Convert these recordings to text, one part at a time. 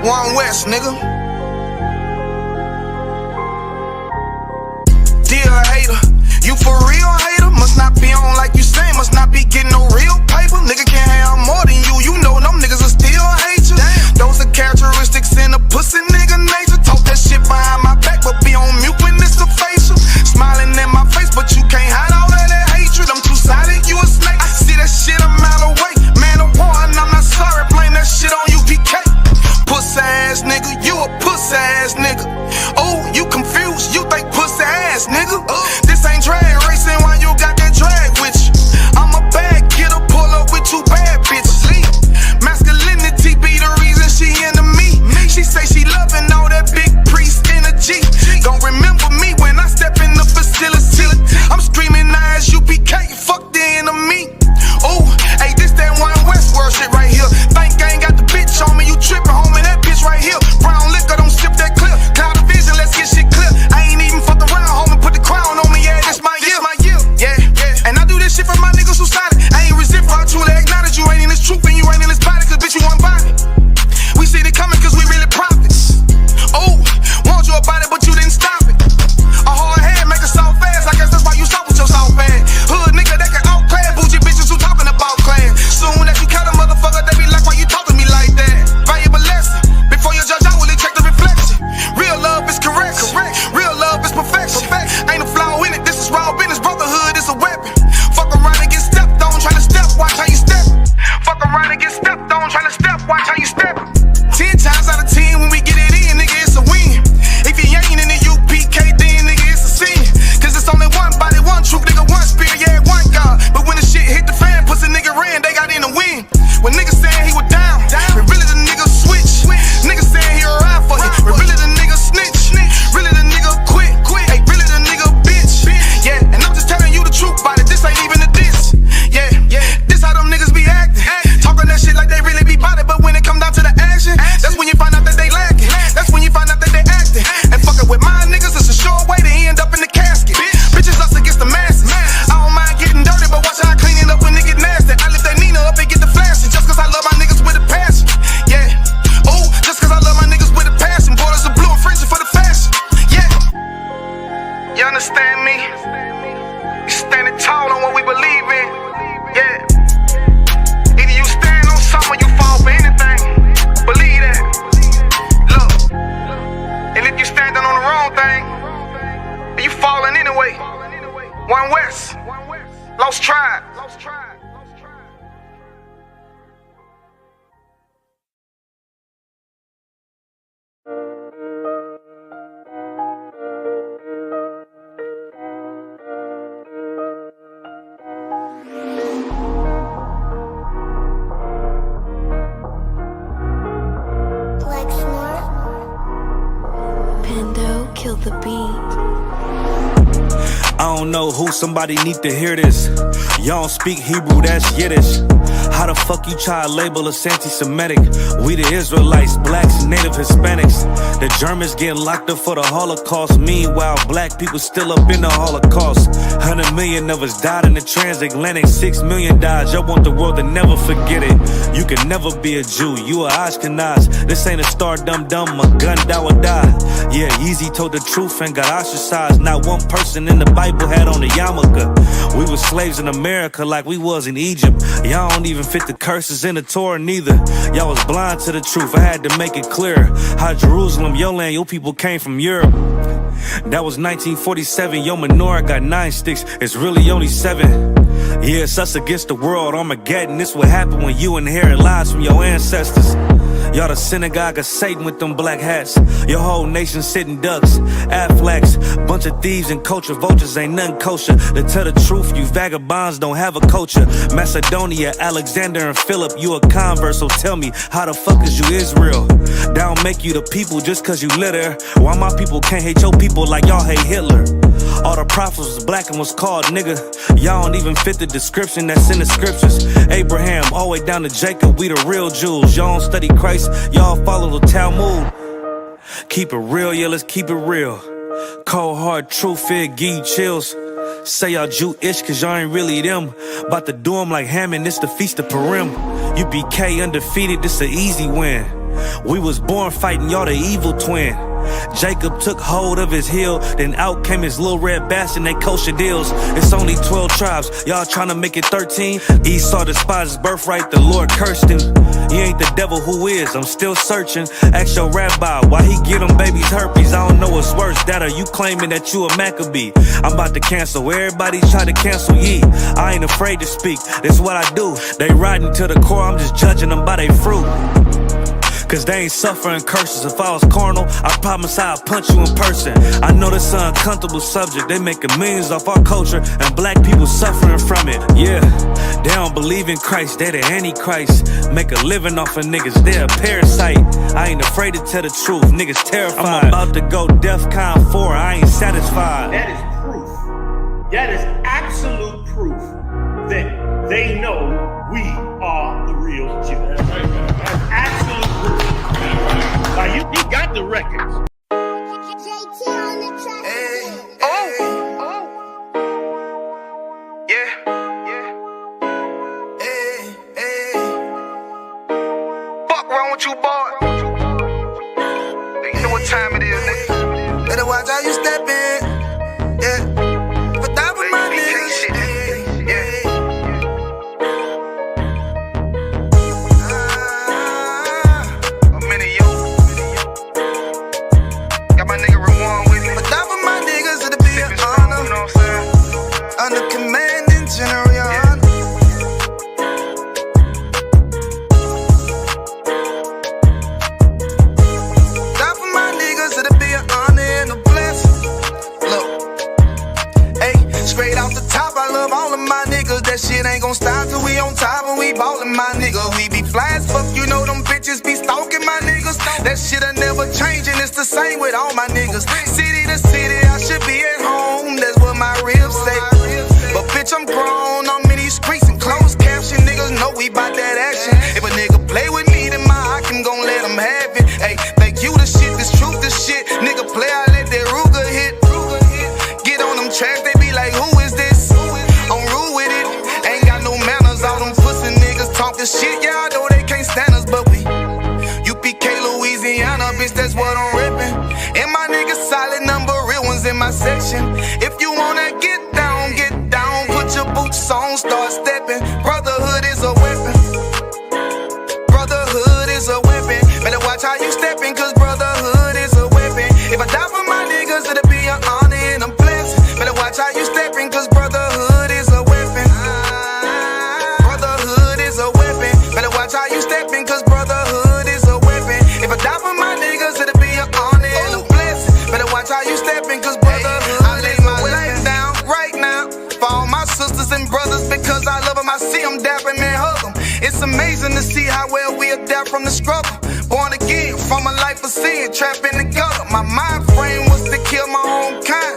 One West, nigga. Dear hater, you for real hater? Must not be on like you say, must not be getting no real paper. Nigga can't have more than you know them niggas will still hate you. Those are characteristics in a pussy nigga nature. Talk that shit behind my back, but be on mute when it's a facial. Smiling in my face, but you can't hide all of that hatred. I'm too silent, you a snake. I see that shit a mile away. Man of war, and I'm not sorry, blame that shit on you, PK. Pussy ass nigga, you a pussy ass nigga. Oh, you confused, you think pussy ass nigga. This ain't drag racing, why you got that drag with you? I'm a bad kidder, pull up with two bad bitches. Masculinity be the reason she into me. She say she loving You understand me? You standing tall on what we believe in. Yeah. Either you stand on something or you fall for anything. Believe that. Look. And if you standing on the wrong thing, you falling anyway. One West. Lost Tribe. Pando killed the beat. I don't know who, somebody need to hear this. Y'all don't speak Hebrew, that's Yiddish. How the fuck you try to label us anti-Semitic? We the Israelites, blacks, native Hispanics. The Germans getting locked up for the Holocaust. Meanwhile, black people still up in the Holocaust. 100 million of us died in the transatlantic. 6 million died, y'all want the world to never forget it. You can never be a Jew, you a Ashkenaz. This ain't a star dum-dum, a gun that would die. Yeah, Yeezy told the truth and got ostracized. Not one person in the Bible had on a yarmulke. We were slaves in America like we was in Egypt. Y'all don't even fit the curses in the Torah neither. Y'all was blind to the truth, I had to make it clear. How Jerusalem, your land, your people came from Europe. That was 1947, your menorah got 9 sticks, it's really only 7. Yeah, it's us against the world, Armageddon. This what happened when you inherit lies from your ancestors. Y'all the synagogue of Satan with them black hats. Your whole nation sitting ducks, Aflacs. Bunch of thieves and culture vultures, ain't nothing kosher. To tell the truth, you vagabonds don't have a culture. Macedonia, Alexander and Philip, you a convert, so tell me, how the fuck is you Israel? That don't make you the people just cause you live there. Why my people can't hate your people like y'all hate Hitler? All the prophets was black and was called nigga. Y'all don't even fit the description that's in the scriptures. Abraham, all the way down to Jacob, we the real Jews. Y'all don't study Christ, y'all follow the Talmud. Keep it real, yeah, let's keep it real. Cold hard truth, it give you chills. Say y'all Jewish cause y'all ain't really them. About to do them like Hammond, this the Feast of Purim. You BK undefeated, this an easy win. We was born fighting, y'all the evil twin. Jacob took hold of his heel, then out came his little red bastard, they kosher deals. It's only 12 tribes, y'all trying to make it 13. Esau despised his birthright, the Lord cursed him. He ain't the devil, who is? I'm still searching. Ask your rabbi, why he get them babies herpes? I don't know what's worse, that or you claiming that you a Maccabee. I'm about to cancel, everybody try to cancel ye. I ain't afraid to speak, that's what I do. They riding to the core, I'm just judging them by their fruit. Cause they ain't suffering curses. If I was carnal, I promise I'd punch you in person. I know this an uncomfortable subject. They making millions off our culture and black people suffering from it. Yeah, they don't believe in Christ, they the Antichrist. Make a living off of niggas, they a parasite. I ain't afraid to tell the truth, niggas terrified. I'm about to go DEFCON 4, I ain't satisfied. That is proof. That is absolute proof that they know we are the real Jews. That's right, man. That's absolute proof. Like, you got the records. Fuck wrong with you, boy? You know what time it is, nigga. Better watch how you step in. Yeah. For that with my niggas. Shit ain't gon' stop till we on top and we ballin', my nigga. We be fly as fuck, you know them bitches be stalking my niggas. That shit'll never change and it's the same with all my niggas. City to city, I should be at home, that's what my ribs say. But bitch, I'm grown, I'm in these streets and closed caption. Niggas know we bout that action. If a nigga play with me, then my I can gon' let him have it. Hey, thank you the shit, this truth the shit. Nigga play, I let that Ruger hit. Get on them tracks, they be like, who is this? I'm rude with it. Ain't got no manners, all them pussy niggas talking shit. Yeah, I know they can't stand us, but we UPK, Louisiana, bitch, that's what I'm reppin'. And my niggas solid, number real ones in my my section. If you wanna get down, put your boots on, start stepping. Brotherhood is a weapon. Brotherhood is a weapon. Better watch how you stepping, cause brotherhood is a weapon. If I die for my niggas, it'll be an honor and a blessing. Better watch how you stepping, cause brotherhood is a weapon. Brotherhood is a weapon. Better watch how you stepping, cause brotherhood is a weapon. If I die for my niggas, it'll be an honor and a blessing. Better watch how you stepping, cause brotherhood I lay my life down right now for all my sisters and brothers, because I love them. I see them dapping and hug them. It's amazing to see how well we adapt from the struggle. Born again from a life of sin, trapped in the gutter. My mind frame was to kill my own kind.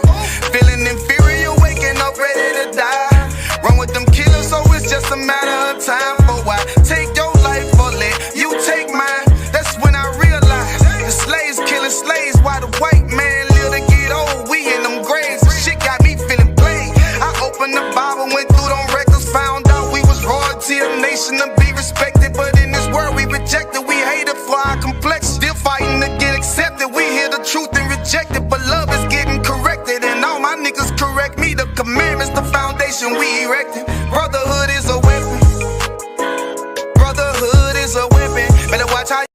Feeling inferior, waking up ready to die. Run with them killers, so it's just a matter of time. For why take your life or let you take mine? That's when I realized the slaves killing slaves while the white man live to get old. We in them graves, the shit got me feeling plain. I opened the Bible, went through them records, found out we was royalty, a nation to be respected. But in this world we rejected, we hated for our complexion. Still fighting to get accepted. We hear the truth and reject it, but love is getting corrected. And all my niggas correct me. The commandments, the foundation we erected. Brotherhood is a weapon. Brotherhood is a weapon. Better watch how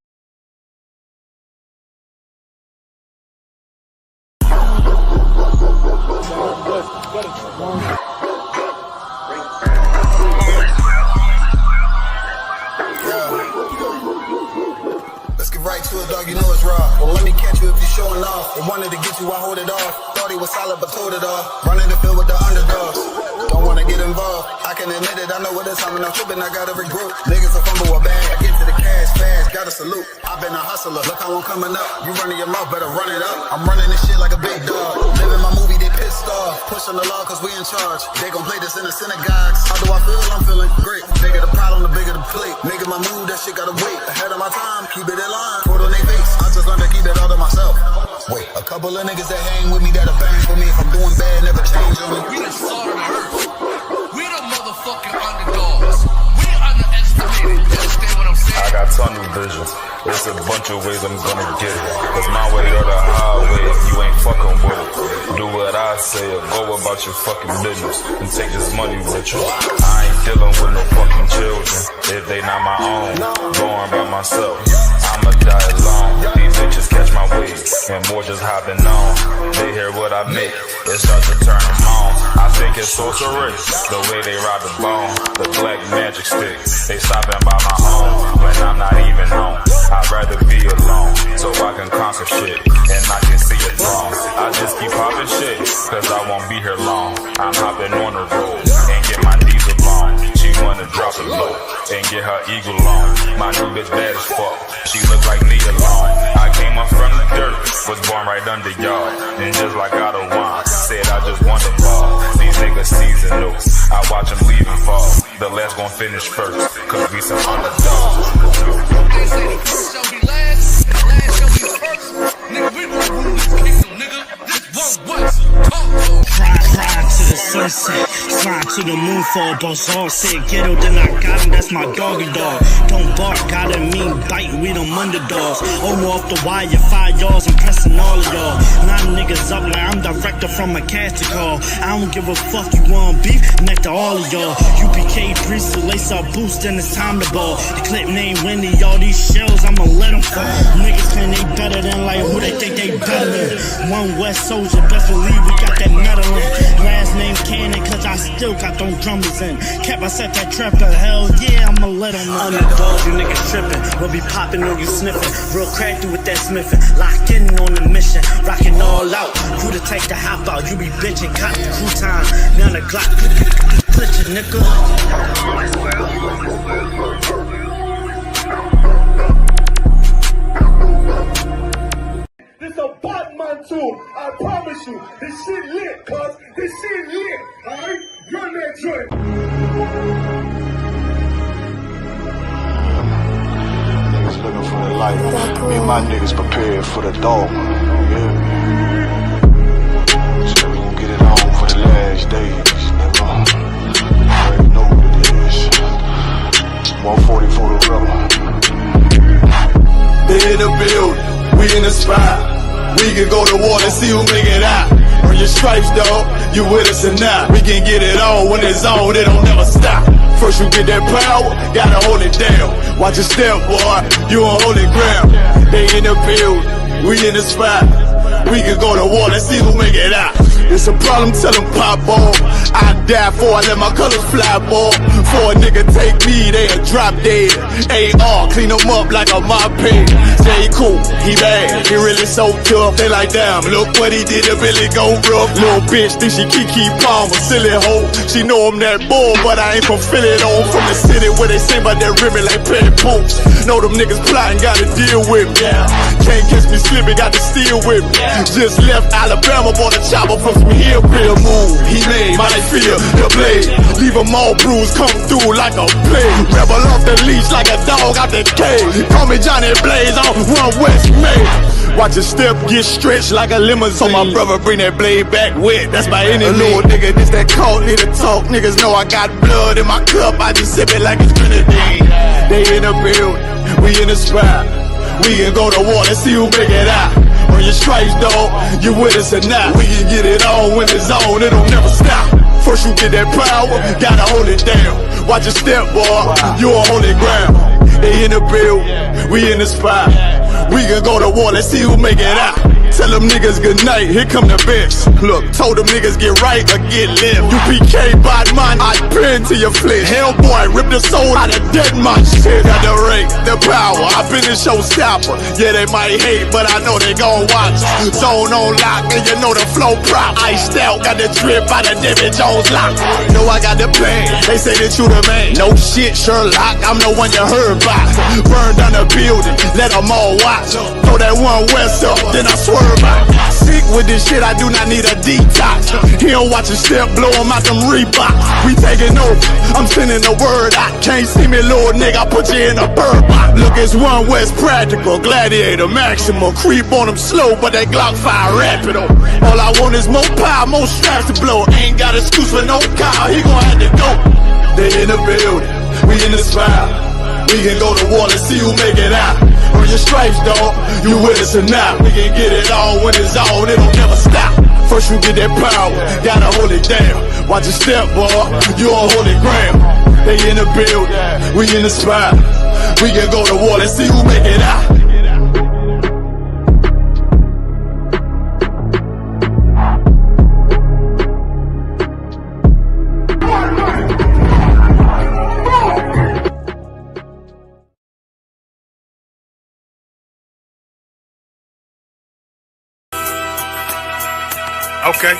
right to it, dog, you know it's raw. Well, let me catch you if you're showing off. They wanted to get you, I hold it off. Thought he was solid, but told it off. Running the field with the underdogs. Don't wanna get involved. I can admit it, I know what it's time when I'm tripping, I gotta regroup. Niggas will fumble a bag, I get to the cash fast, gotta salute. I've been a hustler, look how I'm coming up. You running your mouth, better run it up. I'm running this shit like a big dog. Living my movie, they pissed off. Pushing the law, cause we in charge. They gon' play this in the synagogues. How do I feel? I'm feeling great. Bigger the problem, the bigger the plate. Nigga, my mood, that shit gotta wait. Ahead of my time, keep it in line. Put on they face, I just learned to keep that all to myself. Wait, a couple of niggas that hang with me that'll bang for me. If I'm doing bad, never change on me. We the salt of the earth. We the motherfucking underdogs. We underestimated. You understand what I'm saying? I got tunnel vision. There's a bunch of ways I'm gonna get it. Cause my way or the highway, you ain't fucking with it. Do what I say or go about your fucking business and take this money with you. I ain't dealing with no fucking children if they not my own. Going by myself, I'ma die alone. These bitches catch my wave and more just hopping on. They hear what I make, it starts to turn them on. I think it's sorcery, the way they ride the bone. The black magic stick, they stopping by my home when I'm not even home. I'd rather be alone, so I can conquer shit, and I can see it wrong. I just keep popping shit, cause I won't be here long. I'm hopping on the road, and get my diesel long. She wanna drop it low, and get her eagle on. My new bitch bad as fuck, she look like Nia Long. I came up from the dirt, was born right under y'all. And just like Otto Wine, said I just want the ball. These niggas season notes, I watch them leave and fall. The last gon' finish first, cause we some underdogs. They say the first shall be last, and last shall be first. Nigga, we gon' rule this kingdom, nigga. This one West. Fly to the sunset, fly to the moon for a boss. All said ghetto, then I got him, that's my doggy dog. Don't bark, gotta mean bite, we them underdogs. Over off the wire, 5 yards, I'm pressing all of y'all. 9 niggas up like I'm director from a casting call. I don't give a fuck, you want beef, neck to all of y'all. UPK priest, to lace up boost, then it's time to ball. The clip name Wendy, all these shells, I'ma let them fall. Niggas claim they better than like who they think they better than. One West soldier, best believe we got that metal in. Last name Cannon, cause I still got them drummers in. Kept I set that trapper, hell yeah, I'ma let them know. Underdogs, you niggas trippin', we'll be poppin' on you sniffin'. Real crafty with that smithin', locked in on the mission, rockin' all out. Who to take the hop out, you be bitchin', cop the crew time. Now the Glock, glitch it, nigga. This a Batman tune, I promise you. This shit lit, cuz. This shit lit, alright? Run that joint. Niggas looking for the light. Me and my niggas prepared for the dog. Yeah. So we gon' get it on for the last days, nigga. You already know what it is. 140 for the rebel. They in the building, we in the spot. We can go to war and see who make it out. Earn your stripes, dog. You with us or not? We can get it on when it's on. It don't never stop. First you get that power, gotta hold it down. Watch your step, boy. You on holy ground. They in the field, we in the spot. We can go to war, let's see who make it out. It's a problem, tell them pop on. I die for, I let my colors fly, boy. For a nigga take me, they a drop dead. AR, clean them up like a mop pig. Say he cool, he bad, he really so tough. They like, damn, look what he did, it really go rough. Little bitch think she Kiki Palmer, silly hoe. She know I'm that bull, but I ain't from Philly though. From the city where they sing about that ribbon like Petty Poops. Know them niggas plotting, gotta deal with me. Can't catch me slipping, got to steal with me. Just left Alabama, bought a chopper from some hillbilly move. He made my feel the blade. Leave them all bruised, come through like a plague. Rebel off the leash like a dog out the cage. Call me Johnny Blaze on One West Main. Watch your step get stretched like a limousine. So my brother bring that blade back wet, that's by any means. Little nigga, this that cold, need to talk. Niggas know I got blood in my cup, I just sip it like it's grenadine. They in the building, we in the spot. We can go to war, let's see who make it out. Earn your stripes, dog, you with us or not? We can get it on when it's on, it don't never stop. First you get that power, gotta hold it down. Watch your step, boy, you on holy ground. They in the building, we in the spot. We can go to war, let's see who make it out. Tell them niggas good night, here come the bitch. Look, told them niggas get right or get left. You PK bad man, I pin to your flesh. Hellboy, rip the soul out of dead man shit. Got the rate, the power, I been a showstopper. Yeah, they might hate, but I know they gon' watch. Zone on lock, and you know the flow prop. Iced out, got the drip out of David Jones lock. Know I got the plan, they say that you the man. No shit, Sherlock, I'm the one you heard about. Burn down the building, let them all watch. Throw that One West up, then I swerve. Sick with this shit, I do not need a detox. He don't watch a step, blow him out them Reeboks. We taking over, I'm sending the word out. Can't see me, little nigga, I put you in a bird box. Look, it's One West practical, gladiator, maximum. Creep on them slow, but they Glock 5 rapido. All I want is more power, more straps to blow. Ain't got excuse for no car, he gon' have to go. They in the building, we in the spot. We can go to war, let's see who make it out. Earn your stripes, dog, you with us or not? We can get it on when it's on, it don't never stop. First you get that power, gotta hold it down. Watch your step, boy, you on holy ground. They in the building, we in the spot. We can go to war, let's see who make it out. Okay.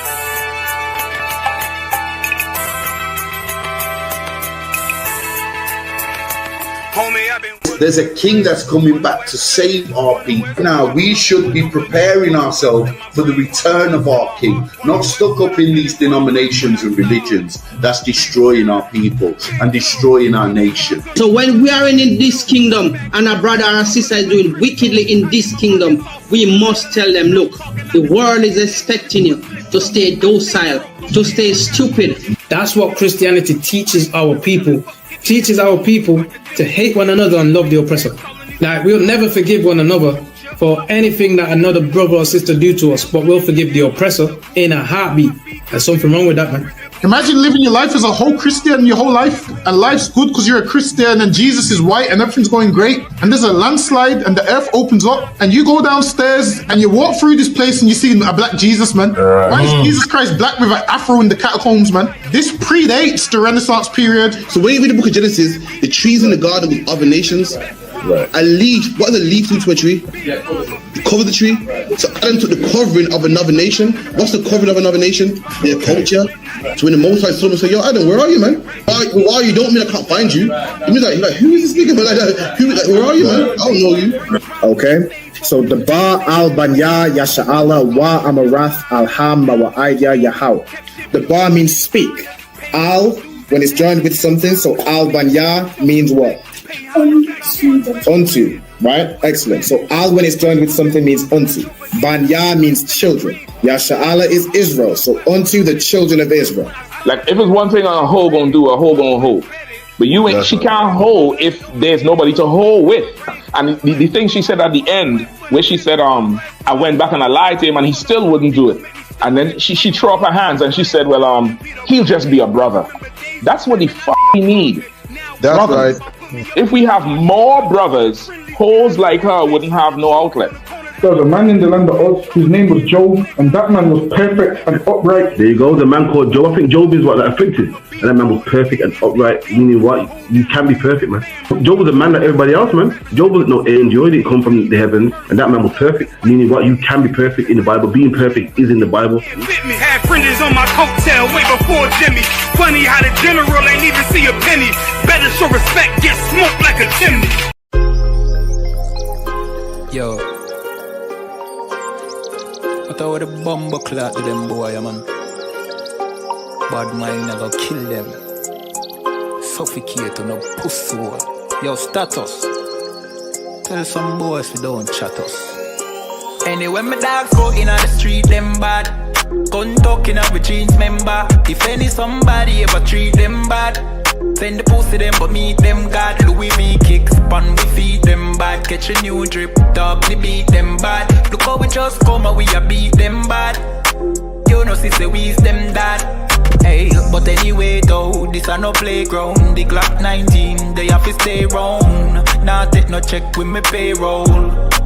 Homie, I've been... There's a king that's coming back to save our people. Now, we should be preparing ourselves for the return of our king, not stuck up in these denominations and religions that's destroying our people and destroying our nation. So when we are in this kingdom and our brother or sister is doing wickedly in this kingdom, we must tell them, look, the world is expecting you to stay docile, to stay stupid. That's what Christianity teaches our people. Teaches our people to hate one another and love the oppressor. Like, we'll never forgive one another for anything that another brother or sister do to us, but we'll forgive the oppressor in a heartbeat. There's something wrong with that, man. Imagine living your life as a whole Christian your whole life, and life's good because you're a Christian and Jesus is white and everything's going great, and there's a landslide and the earth opens up and you go downstairs and you walk through this place and you see a black Jesus, man. Why is Jesus Christ black with an afro in the catacombs, man? This predates the Renaissance period. So when you read the book of Genesis, the trees in the garden with other nations, a leaf, what does a leaf do to a tree? Cover the tree. So Adam took the covering of another nation. What's the covering of another nation? Their culture. So when the Most High saw him, say, yo, Adam, where are you, man? Where are you? Don't mean I can't find you. It means like who is this nigga? Like, where are you, man? I don't know you. Okay. So the Ba al Banya Yasha'ala wa Amarath al Ham wa Aidya Yahau. The Ba means speak. Al, when it's joined with something, so al Banya means what? Unto, right? Excellent. So al when it's joined with something means unto. Banya means children. Yasha'ala is Israel. So unto the children of Israel. Like if it's one thing a hoe gonna do, a hoe gonna hold. But you ain't, she can't hold if there's nobody to hold with. And the thing she said at the end, where she said, I went back and I lied to him and he still wouldn't do it. And then she threw up her hands and she said, well, he'll just be a brother. That's what we need. That's brothers. right. If we have more brothers, hoes like her wouldn't have no outlet. There was a man in the land of Oz, his name was Job, and that man was perfect and upright. There you go, the man called Job. I think Job is what that afflicted. And that man was perfect and upright, meaning what? You can be perfect, man. Job was a man like everybody else, man. Job wasn't no angel, he didn't come from the heavens, and that man was perfect, meaning what? You can be perfect in the Bible. Being perfect is in the Bible. Had fringes on my coattail way before Jimmy. Funny how the general ain't even see a penny. Better show respect, get smoked like a chimney. Yo, I thought the bomber clock to them boy, man. Bad mind never kill them. Suffocate on a pussy wall. Yo, status. Tell some boys we don't chat us. Anyway, my dogs go in on the street, them bad. Gun talking up with jeans member. If any somebody ever treat them bad, send the pussy them but meet them God. Louis V kicks, pan we feed them bad. Catch a new drip, dog we beat them bad. Look how we just come and we a beat them bad. You know sister we is them dad. Hey, but anyway though, this a no playground. The Glock 19, they have to stay round. Nah take no check with me payroll.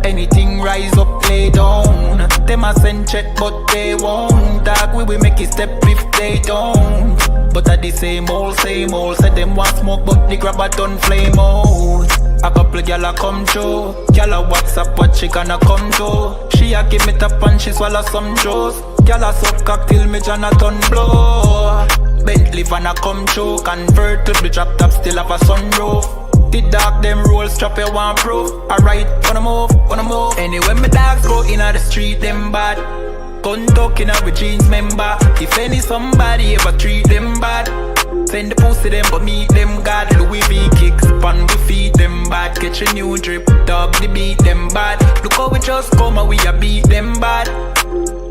Anything rise up, lay down. Them a send check but they won't. Dog we will make it step if they don't. But at the same old, said them want smoke but the grab a done flame out. A couple gyal a come through. Gyal a WhatsApp what she gonna come to. She a give me tap and she swallow some juice. Gyal a suck cock till me Jonathan blow. Bentley van a come through. Convert to the drop top still have a sunroof. The dog them roll strap you want proof. Alright, wanna move. Anyway my dogs go in the street them bad. Gun talking up with jeans member. If any somebody ever treat them bad, send the pussy them but meet them God. Louis V kicks, pan we feed them bad. Catch a new drip, dog they beat them bad. Look how we just come and we a beat them bad.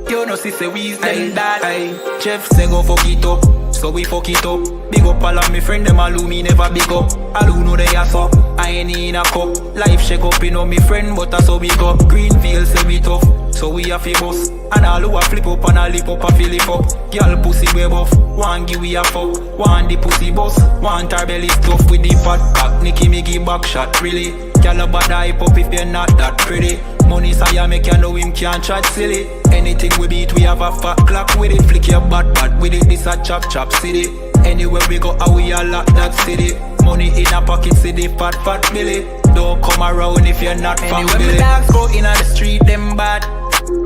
You know sister we is them dad. Jeff say go fuck it up, so we fuck it up. Big up all of my friend them all who me never big up. All who know they ass up, I ain't in a cup. Life shake up, you know me friend but that's how we go. Greenfield say we tough, so we a fi bust. And all who a flip up and a lip up a fill it up. Girl pussy way buff, one give we a fuck. One the pussy bust, one her belly stuff with the fat cock. Nicky me give back shot really. Girl a bad hype up if you're not that pretty. Money say make you know him can't chat silly. Anything we beat we have a fat clock with it. Flick your bad with it, this a chop city. Anywhere we go how we a lock that city. Money in a pocket city, fat Billy. Don't come around if you're not from Billy. Anyway my dogs go in on the street them bad.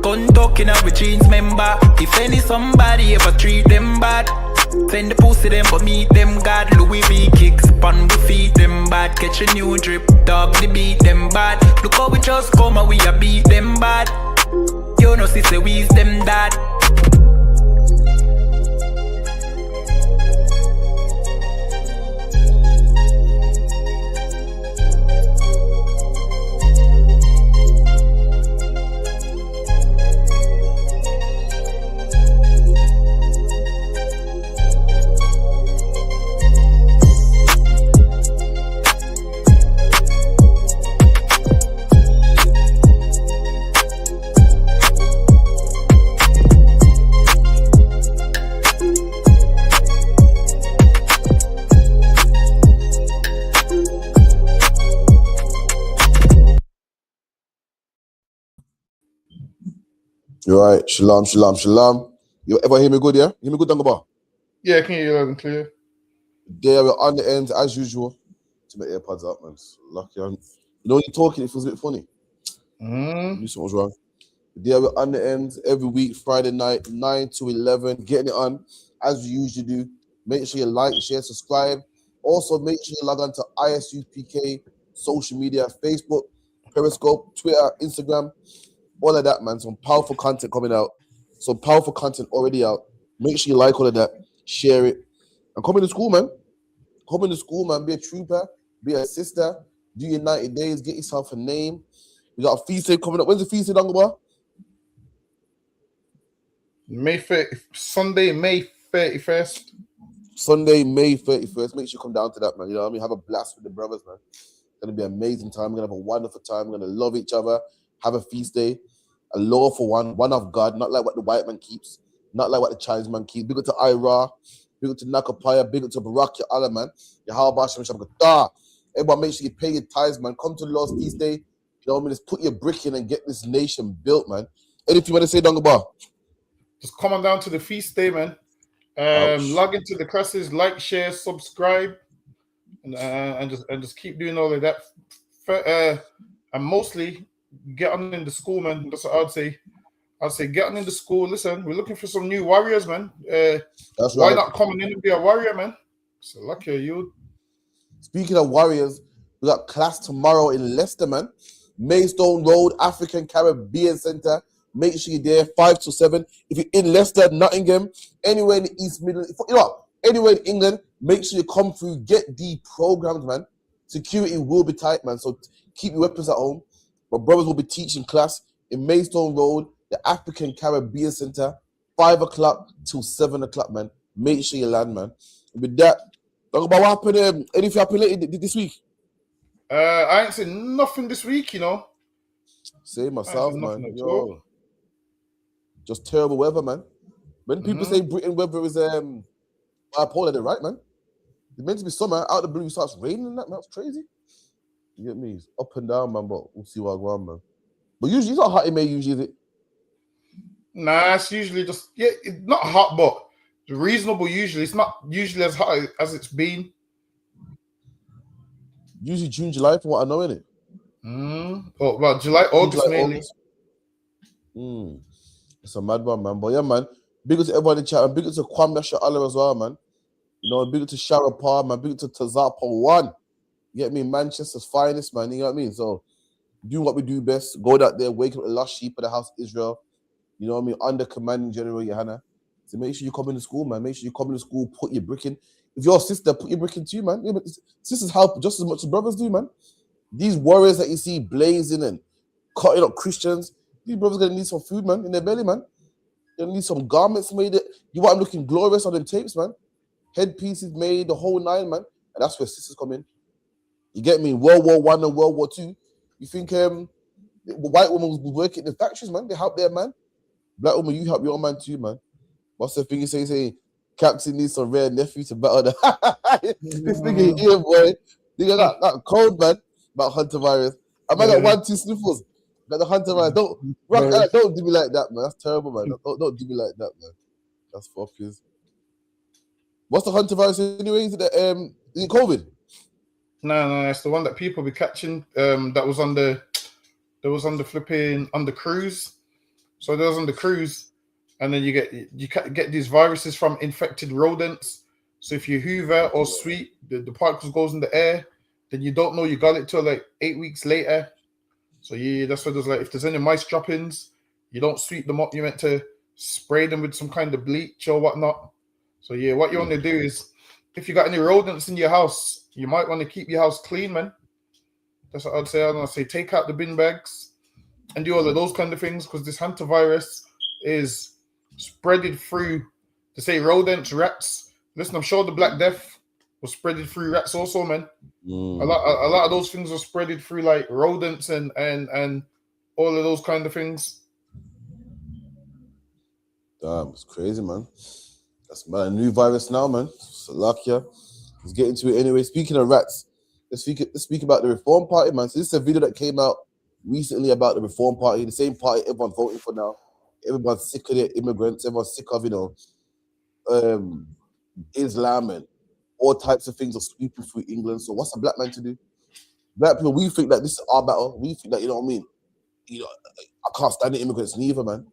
Gun talking up with jeans member. If any somebody ever treat them bad, send the pussy them but meet them God. Louis V kicks, pan we feed them bad. Catch a new drip, dog they beat them bad. Look how we just come and we a beat them bad. You know sister we is them dad. You're right. Shalom. You ever hear me good, yeah? Hear me good, Dangaba? Yeah, I can hear you loud and clear. There we're on the end, as usual. To my AirPods up, man. Lucky. You know, when you're talking, it feels a bit funny. Knew something was wrong. There we're on the end every week, Friday night, 9 to 11. Getting it on, as we usually do. Make sure you like, share, subscribe. Also, make sure you log on to ISUPK, social media, Facebook, Periscope, Twitter, Instagram. All of that, man. Some powerful content coming out. Some powerful content already out. Make sure you like all of that. Share it. And come into school, man. Come into school, man. Be a trooper. Be a sister. Do your 90 days. Get yourself a name. We got a feast day coming up. When's the feast day, Dangaba? Sunday, May 31st. Sunday, May 31st. Make sure you come down to that, man. You know what I mean? Have a blast with the brothers, man. It's going to be an amazing time. We're going to have a wonderful time. We're going to love each other. Have a feast day, a law for one of God, not like what the white man keeps. Not like what the Chinese man keep. Big up to Ira, big up to Nakapaya, big up to Barak, your Allah, man. Your Halbash, everybody make sure you pay your tithes, man. Come to the Lord's Feast Day. You know what I mean? Just put your brick in and get this nation built, man. Anything you want to say, Dongaba? Just come on down to the feast day, man. Log into the classes, like, share, subscribe, and just keep doing all of that. And mostly get on in the school, man. That's what I'd say. I'd say get on in the school. Listen, we're looking for some new warriors, man. That's why right. not come in and be a warrior, man? So lucky you. Speaking of warriors, we got class tomorrow in Leicester, man. Maidstone Road, African Caribbean Centre. Make sure you're there, 5 to 7. If you're in Leicester, Nottingham, anywhere in the East Midlands, you know what? Anywhere in England, make sure you come through, get the programs, man. Security will be tight, man. So keep your weapons at home. My brothers will be teaching class in Maidstone Road, the African Caribbean Centre, 5 o'clock till 7 o'clock, man. Make sure you land, man. And with that, talk about what happened. Anything happened this week? I ain't seen nothing this week, you know. Same myself, man. Yo. Just terrible weather, man. When people say Britain weather is bipolar, they're right, man. It's meant to be summer, out of the blue, it starts raining and that, man. That's crazy. You get me? It's up and down, man, but we'll see what I go on, man. But usually it's not hot in May, usually, is it? Nah, it's usually just, it's not hot, but reasonable usually. It's not usually as hot as it's been. Usually June, July, from what I know, innit? Oh, well, July, August mainly. It's a mad one, man. But yeah, man, big up to everyone in the chat, and big up to Kwame Sha'Allah as well, man. You know, big up to Sharapar, man. Big up to Tazapa One. You get me? Manchester's finest, man. You know what I mean? So do what we do best. Go out there, wake up the last sheep of the house of Israel. You know what I mean? Under commanding General Yohana. So make sure you come into school, man. Make sure you come into school, put your brick in. If you're a sister, put your brick in too, man. Yeah, but sisters help just as much as brothers do, man. These warriors that you see blazing and cutting up Christians, these brothers are going to need some food, man, in their belly, man. They're going to need some garments made. You want them looking glorious on them tapes, man. Headpieces made, the whole nine, man. And that's where sisters come in. You get me? World War I and World War II. You think the white woman was working in the factories, man? They help their man. Black woman, you help your man too, man. What's the thing you say? Captain needs some rare nephew to battle the... This nigga here, boy. Nigga got cold, man, about Hunter virus. I might got 1-2 sniffles. Got the Hunter virus. Don't do me like that, man. That's terrible, man. Don't do me like that, man. That's fuckers. What's the Hunter virus anyway? Is it COVID? No, it's the one that people be catching. That was on the flipping on the cruise. So there was on the cruise, and then you get these viruses from infected rodents. So if you hoover or sweep, the particles goes in the air, then you don't know you got it till like 8 weeks later. So yeah, that's why there's like if there's any mice droppings, you don't sweep them up. You meant to spray them with some kind of bleach or whatnot. So yeah, what you want to do is if you got any rodents in your house, you might want to keep your house clean, man. That's what I'd say. I'd say take out the bin bags and do all of those kind of things because this Hunter virus is spreaded through, to say rodents, rats. Listen, I'm sure the Black Death was spreaded through rats also, man. A lot of those things are spreaded through like rodents and all of those kind of things. Damn, it's crazy, man. That's a new virus now, man. Salakia. Let's get into it anyway. Speaking of rats, let's speak about the Reform Party, man. So this is a video that came out recently about the Reform Party, the same party everyone's voting for now. Everyone's sick of the immigrants. Everyone's sick of, Islam and all types of things are sweeping through England. So what's a black man to do? Black people, we think that this is our battle. We think that, you know what I mean? I can't stand the immigrants neither, man.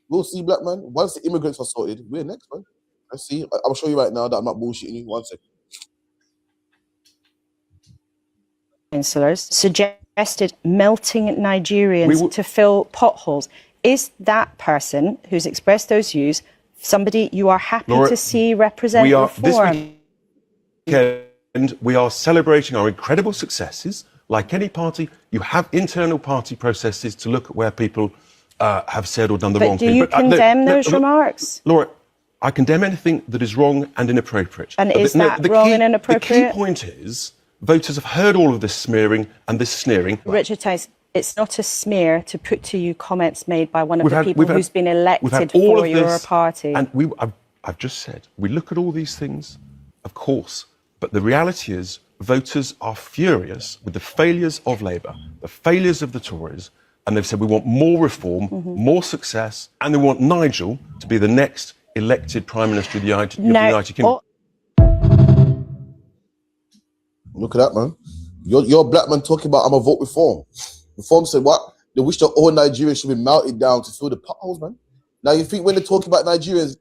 We'll see, black man. Once the immigrants are sorted, we're next, man. Let's see. I'll show you right now that I'm not bullshitting you. 1 second. Councillors suggested melting Nigerians to fill potholes. Is that person who's expressed those views somebody you are happy to see represent reform? This weekend, we are celebrating our incredible successes. Like any party, you have internal party processes to look at where people have said or done the wrong thing. Do you condemn those remarks? Laura, I condemn anything that is wrong and inappropriate. And is that wrong and inappropriate? The key point is voters have heard all of this smearing and this sneering. Richard Tice, It's not a smear to put to you comments made by one of the people we've who's been elected all for of your this, party. And I've just said, we look at all these things, of course, but the reality is voters are furious with the failures of Labour, the failures of the Tories, and they've said we want more reform, more success, and they want Nigel to be the next elected Prime Minister of the United Kingdom. Look at that, man. You're a black man talking about I'm a vote reform. Reform said what? They wish that all Nigerians should be melted down to fill the potholes, man. Now you think when they're talking about Nigerians,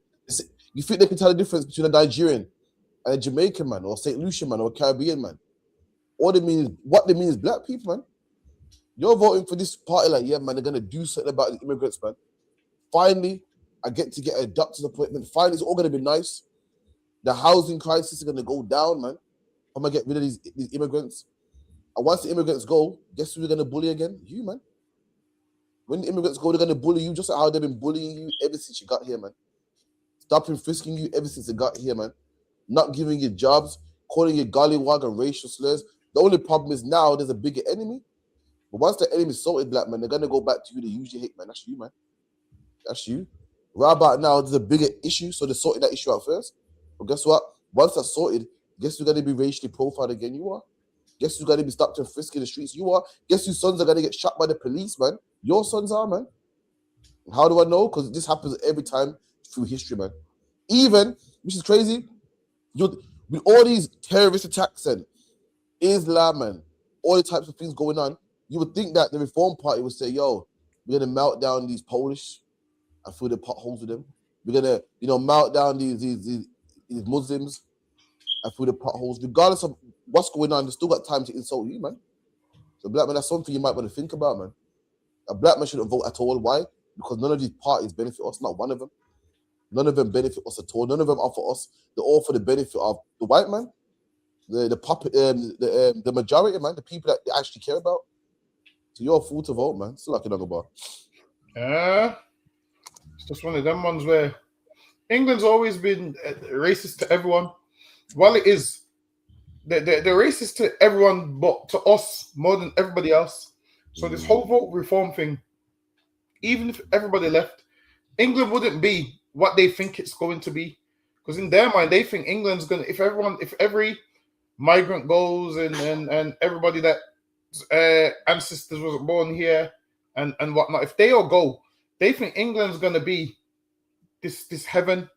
you think they can tell the difference between a Nigerian and a Jamaican man, or a St. Lucian man, or a Caribbean man? What they mean is black people, man. You're voting for this party like, yeah, man, they're gonna do something about the immigrants, man. Finally, I get to get a doctor's appointment. Finally, it's all gonna be nice. The housing crisis is gonna go down, man. I'm gonna get rid of these immigrants. And once the immigrants go, guess who they're gonna bully again? You, man. When the immigrants go, they're gonna bully you just like how they've been bullying you ever since you got here, man. Stopping frisking you ever since they got here, man. Not giving you jobs, calling you gollywog and racial slurs. The only problem is now there's a bigger enemy. But once the enemy is sorted, black man, they're gonna go back to you. They usually hate, man. That's you, man. That's you. Right about now, there's a bigger issue, so they're sorting that issue out first. But guess what? Once that's sorted, guess who's gonna be racially profiled again? You are. Guess who's gonna be stopped and frisked in the streets? You are. Guess whose sons are gonna get shot by the police, man? Your sons are, man. How do I know? Because this happens every time through history, man. Even, which is crazy, with all these terrorist attacks and Islam and all the types of things going on, you would think that the Reform Party would say, yo, we're gonna melt down these Polish and fill the potholes with them. We're gonna, melt down these Muslims and fill the potholes. Regardless of what's going on, they still got time to insult you, man. So black man, that's something you might want to think about, man. A black man shouldn't vote at all. Why? Because none of these parties benefit us, not one of them. None of them benefit us at all. None of them are for us. They're all for the benefit of the white man, the majority, man, the people that they actually care about. So you're a fool to vote, man. Still like another bar. It's just one of them ones where England's always been racist to everyone. Well, it is. They're racist to everyone, but to us more than everybody else. So this whole vote reform thing, even if everybody left, England wouldn't be what they think it's going to be. Because in their mind, they think England's gonna, if every migrant goes and everybody that ancestors wasn't born here and whatnot, if they all go, they think England's gonna be this heaven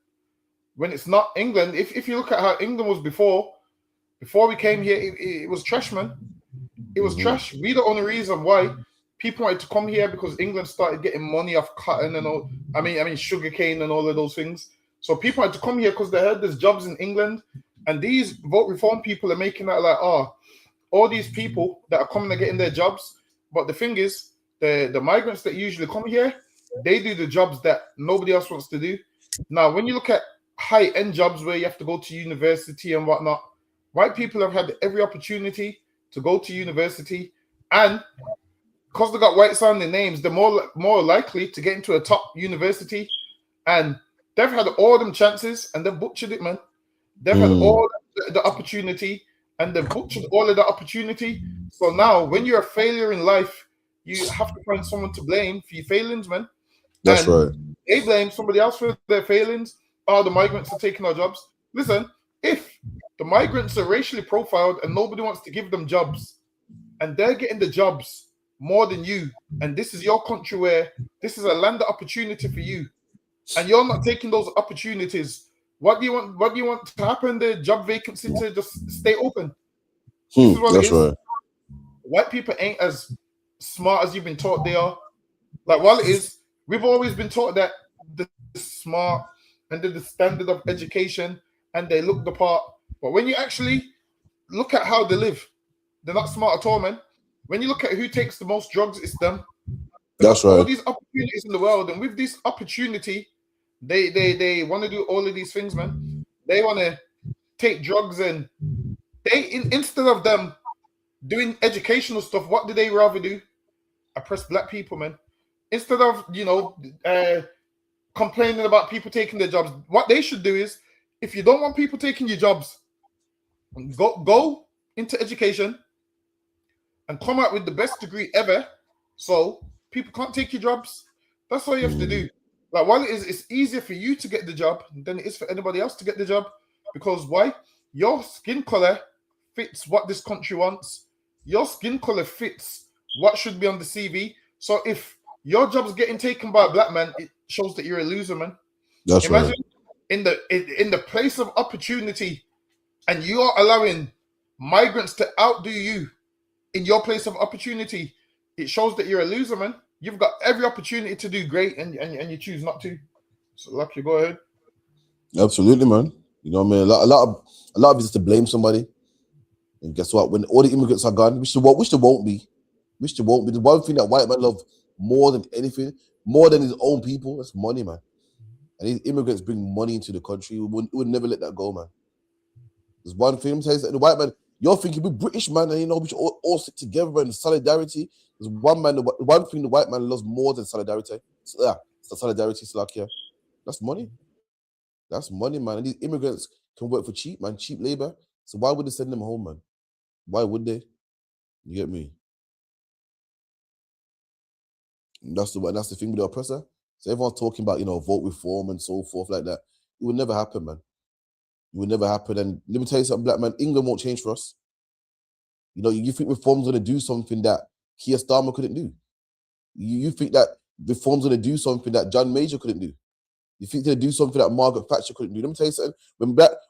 when it's not. England, if you look at how England was before we came here, it was trash, man. It was trash. We're the only reason why people wanted to come here, because England started getting money off cotton and all. I mean sugarcane and all of those things. So people wanted to come here because they heard there's jobs in England. And these vote reform people are making that like, all these people that are coming and getting their jobs. But the thing is, the migrants that usually come here, they do the jobs that nobody else wants to do. Now, when you look at high-end jobs where you have to go to university and whatnot, white people have had every opportunity to go to university, and because they got whites on their names, they're more likely to get into a top university, and they've had all them chances and they've butchered it, man. They've had all the opportunity and they've butchered all of the opportunity. So now, when you're a failure in life, you have to find someone to blame for your failings, man. That's right. They blame somebody else for their failings. The migrants are taking our jobs. Listen, if the migrants are racially profiled and nobody wants to give them jobs, and they're getting the jobs more than you, and this is your country where this is a land of opportunity for you, and you're not taking those opportunities, what do you want to happen? The job vacancy to just stay open. This is what That's it is. right. White people ain't as smart as you've been taught they are. Like, while it is, we've always been taught that they're smart and they're the standard of education and they look the part. But when you actually look at how they live, they're not smart at all, man. When you look at who takes the most drugs, it's them. That's right. All these opportunities in the world, and with this opportunity, they want to do all of these things, man. They want to take drugs, and instead of them doing educational stuff, what do they rather do? Oppress black people, man. Instead of complaining about people taking their jobs, what they should do is, if you don't want people taking your jobs, go into education and come out with the best degree ever, So people can't take your jobs. That's all you have to do. Like, while it's easier for you to get the job than it is for anybody else to get the job. Because why? Your skin color fits what this country wants. Your skin color fits what should be on the CV. So if your job's getting taken by a black man, it shows that you're a loser, man. That's Imagine right. in the place of opportunity, and you are allowing migrants to outdo you in your place of opportunity. It shows that you're a loser, man. You've got every opportunity to do great, and you choose not to. So, lucky, go ahead. Absolutely, man. You know what I mean? A lot of it is to blame somebody. And guess what? When all the immigrants are gone, which there won't be. The one thing that white man love more than anything, more than his own people, that's money, man. And these immigrants bring money into the country. We would never let that go, man. There's one thing I'm saying, the white man, you're thinking we're British, man, and we should all stick together, man. Solidarity. There's one thing the white man loves more than solidarity. So, it's the solidarity, Slovakia. That's money. That's money, man. And these immigrants can work for cheap, man, cheap labor. So why would they send them home, man? Why would they? You get me? And that's the thing with the oppressor. So everyone's talking about, vote reform and so forth like that. It would never happen, man. It would never happen. And let me tell you something, black man, England won't change for us. You think reform's going to do something that Keir Starmer couldn't do. You think that reform's going to do something that John Major couldn't do. You think they'll do something that Margaret Thatcher couldn't do. Let me tell you something.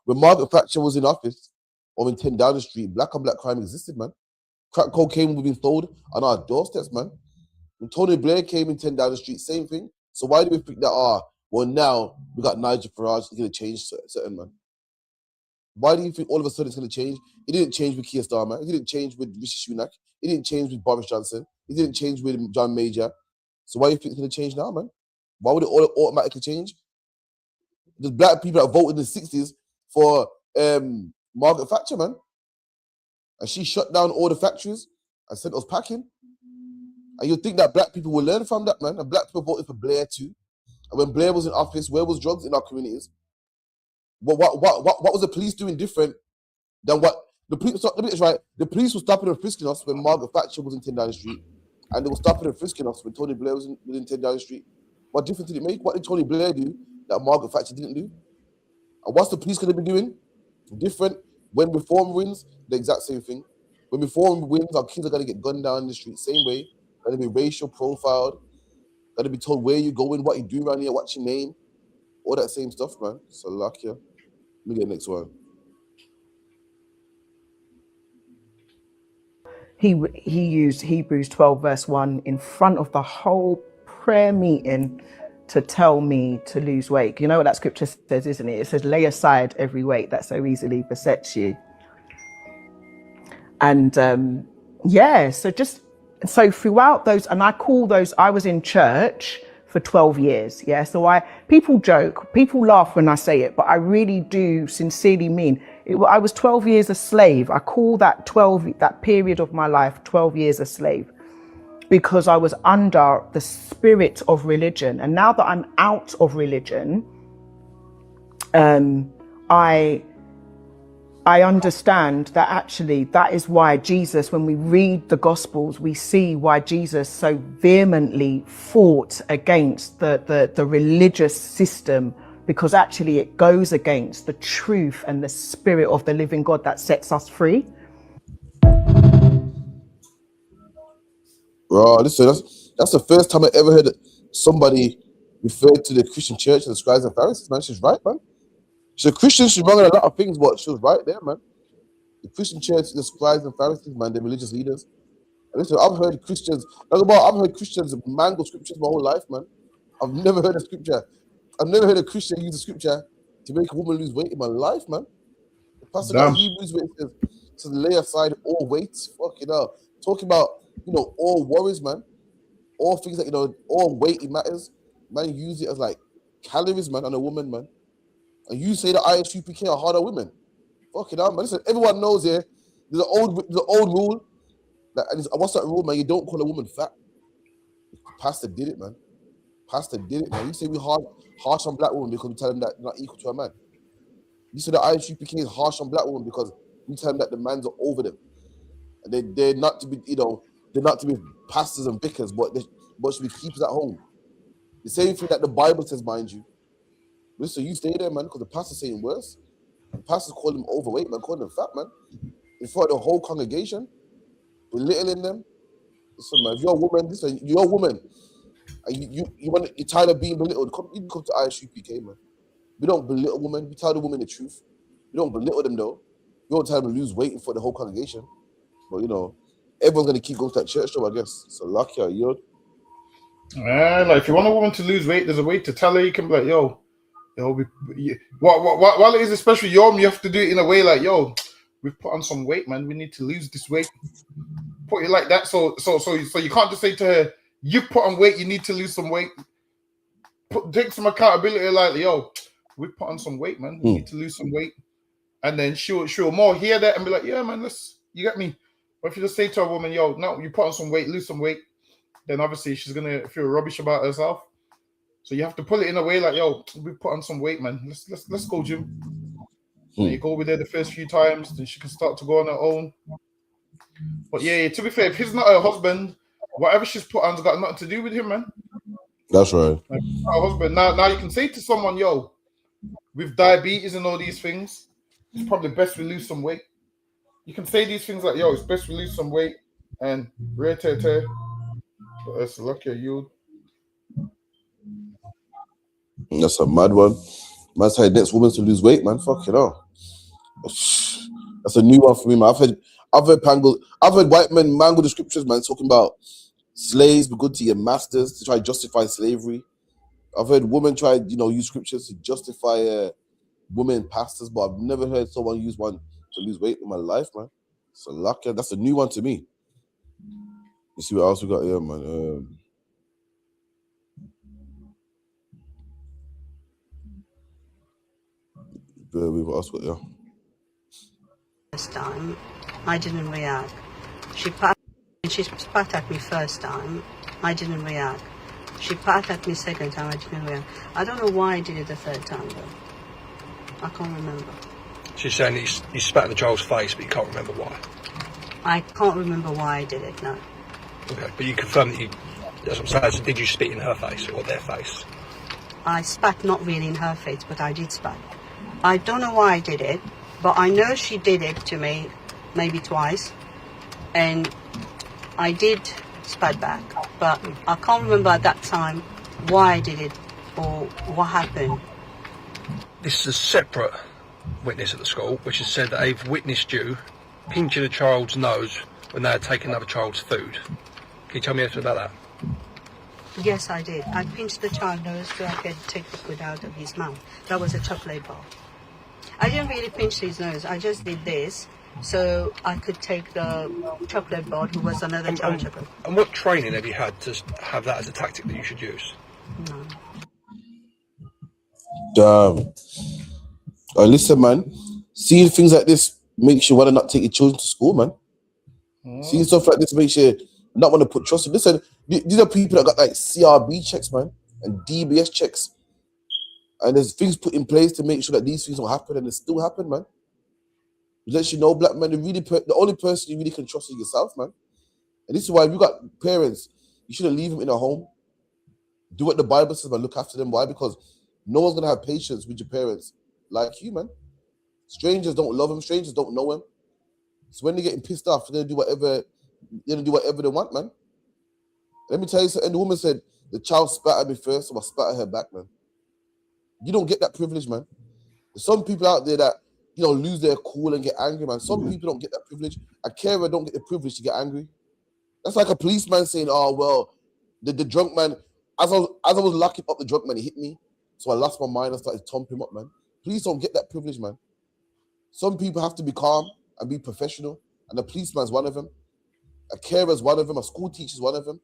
When Margaret Thatcher was in office, or in 10 Downing Street, black on black crime existed, man. Crack cocaine was being sold on our doorsteps, man. When Tony Blair came in 10 Downing Street, same thing. So why do we think that, now we got Nigel Farage, it's going to change certain, man? Why do you think all of a sudden it's going to change? It didn't change with Keir Starmer. It didn't change with Rishi Sunak. It didn't change with Boris Johnson. It didn't change with John Major. So why do you think it's going to change now, man? Why would it automatically change? There's black people that voted in the 60s for Margaret Thatcher, man. And she shut down all the factories and sent us packing. And you think that black people will learn from that, man? And black people voted for Blair too. And when Blair was in office, where was drugs in our communities? What was the police doing different than what the police? Let me get this right. The police were stopping and frisking us when Margaret Thatcher was in 10 Downing Street, and they were stopping and frisking us when Tony Blair was in 10 Downing Street. What difference did it make? What did Tony Blair do that Margaret Thatcher didn't do? And what's the police going to be doing different when reform wins? The exact same thing. When reform wins, our kids are going to get gunned down in the street same way. Going to be racial profiled. Going to be told where you're going, what you do around here, what's your name, all that same stuff, man. So luck ya. Let me get the next one. He used Hebrews 12 verse 1 in front of the whole prayer meeting to tell me to lose weight. You know what that scripture says, isn't it? It says, lay aside every weight that so easily besets you. And so throughout those, and I call those, I was in church for 12 years. Yeah. So people joke, people laugh when I say it, but I really do sincerely mean it. I was 12 years a slave. I call that period of my life, 12 years a slave, because I was under the spirit of religion. And now that I'm out of religion, I understand that actually that is why Jesus, when we read the Gospels, we see why Jesus so vehemently fought against the religious system, because actually it goes against the truth and the spirit of the living God that sets us free. Bro, listen, that's the first time I ever heard somebody refer to the Christian church as the scribes and Pharisees, man. She's right, man. So Christians should run on a lot of things, but she was right there, man. The Christian church, the scribes and Pharisees, man, the religious leaders. And listen, I've heard Christians mangle scriptures my whole life, man. I've never heard a Christian use a scripture to make a woman lose weight in my life, man. The pastor got Hebrews where it says lay aside all weights. Fucking hell. Talking about, all worries, man. All things that, all weighty matters. Man, use it as like calories, man, on a woman, man. And you say that ISUPK are harder women. Fucking hell, man. Listen, everyone knows here, there's an old rule. And what's that rule, man? You don't call a woman fat. Pastor did it, man. You say we harsh on black women because we tell them that they're not equal to a man. You say that ISUPK is harsh on black women because we tell them that the mans are over them. And they're not to be, they're not to be pastors and vicars, but should be keepers at home. The same thing that the Bible says, mind you. Listen, you stay there, man, because the pastor's saying worse. The pastor's calling him overweight, man, calling him fat, man. In front of the whole congregation, belittling them. Listen, man, if you're a woman, you're a woman, and you're tired of being belittled, you can come to ISUPK, man. We don't belittle women. We tell the women the truth. We don't belittle them, though. We don't tell them to lose weight in front of the whole congregation. But, you know, everyone's going to keep going to that church, though, I guess. So, lucky, you like, if you want a woman to lose weight, there's a way to tell her. You can be like, yo, while it is especially you have to do it in a way like, yo, we've put on some weight, man. We need to lose this weight. Put it like that. So you can't just say to her, you put on weight, you need to lose some weight. Take some accountability, like, yo, we put on some weight, man. We need to lose some weight. And then she'll more hear that and be like, yeah, man, you get me. But if you just say to a woman, yo, no, you put on some weight, lose some weight, then obviously she's gonna feel rubbish about herself. So you have to pull it in a way like, yo, we put on some weight, man. Let's go gym. You go over there the first few times, then she can start to go on her own. But yeah, to be fair, if he's not her husband, whatever she's put on's got nothing to do with him, man. That's right. Like, her husband. Now you can say to someone, yo, with diabetes and all these things, it's probably best we lose some weight. You can say these things like, yo, it's best we lose some weight and but it's lucky you. That's a mad one. Man's had next woman to lose weight, man. Fuck it all. That's a new one for me, man. I've heard white men mangle the scriptures, man, talking about slaves be good to your masters to try to justify slavery. I've heard women try, use scriptures to justify women pastors, but I've never heard someone use one to lose weight in my life, man. So lucky. That's a new one to me. You see what else we got here, man? What else we got here? First time, I didn't react. She spat at me first time, I didn't react. She spat at me second time, I didn't react. I don't know why I did it the third time, though. I can't remember. She's saying you spat in the child's face, but you can't remember why. I can't remember why I did it, no. Okay, but you confirm that that's what I'm saying. So did you spit in her face or their face? I spat not really in her face, but I did spat. I don't know why I did it, but I know she did it to me maybe twice, and I did spat back, but I can't remember at that time why I did it or what happened. This is a separate witness at the school, which has said that they've witnessed you pinching a child's nose when they had taken another child's food. Can you tell me anything about that? Yes, I did. I pinched the child's nose so I could take the food out of his mouth. That was a chocolate bar. I didn't really pinch his nose. I just did this so I could take the chocolate bar, who was another child chocolate. And what training have you had to have that as a tactic that you should use? No. Listen, man. Seeing things like this makes you want to not take your children to school, man. Seeing stuff like this makes you not want to put trust in. Listen, these are people that got like CRB checks, man, and DBS checks. And there's things put in place to make sure that these things don't happen, and they still happen, man. It lets you know, black man, the only person you really can trust is yourself, man. And this is why if you got parents, you shouldn't leave them in a home. Do what the Bible says, man. Look after them. Why? Because no one's gonna have patience with your parents like you, man. Strangers don't love them. Strangers don't know them. So when they're getting pissed off, they're gonna do whatever they want, man. Let me tell you something. The woman said the child spat at me first, so I spat at her back, man. You don't get that privilege, man. There's some people out there that lose their cool and get angry, man. Some people don't get that privilege. A carer don't get the privilege to get angry. That's like a policeman saying, "Oh well, the drunk man." As I was locking up the drunk man, he hit me, so I lost my mind and started thumping him up, man. Please don't get that privilege, man. Some people have to be calm and be professional, and a policeman's one of them. A carer's one of them. A school teacher's one of them.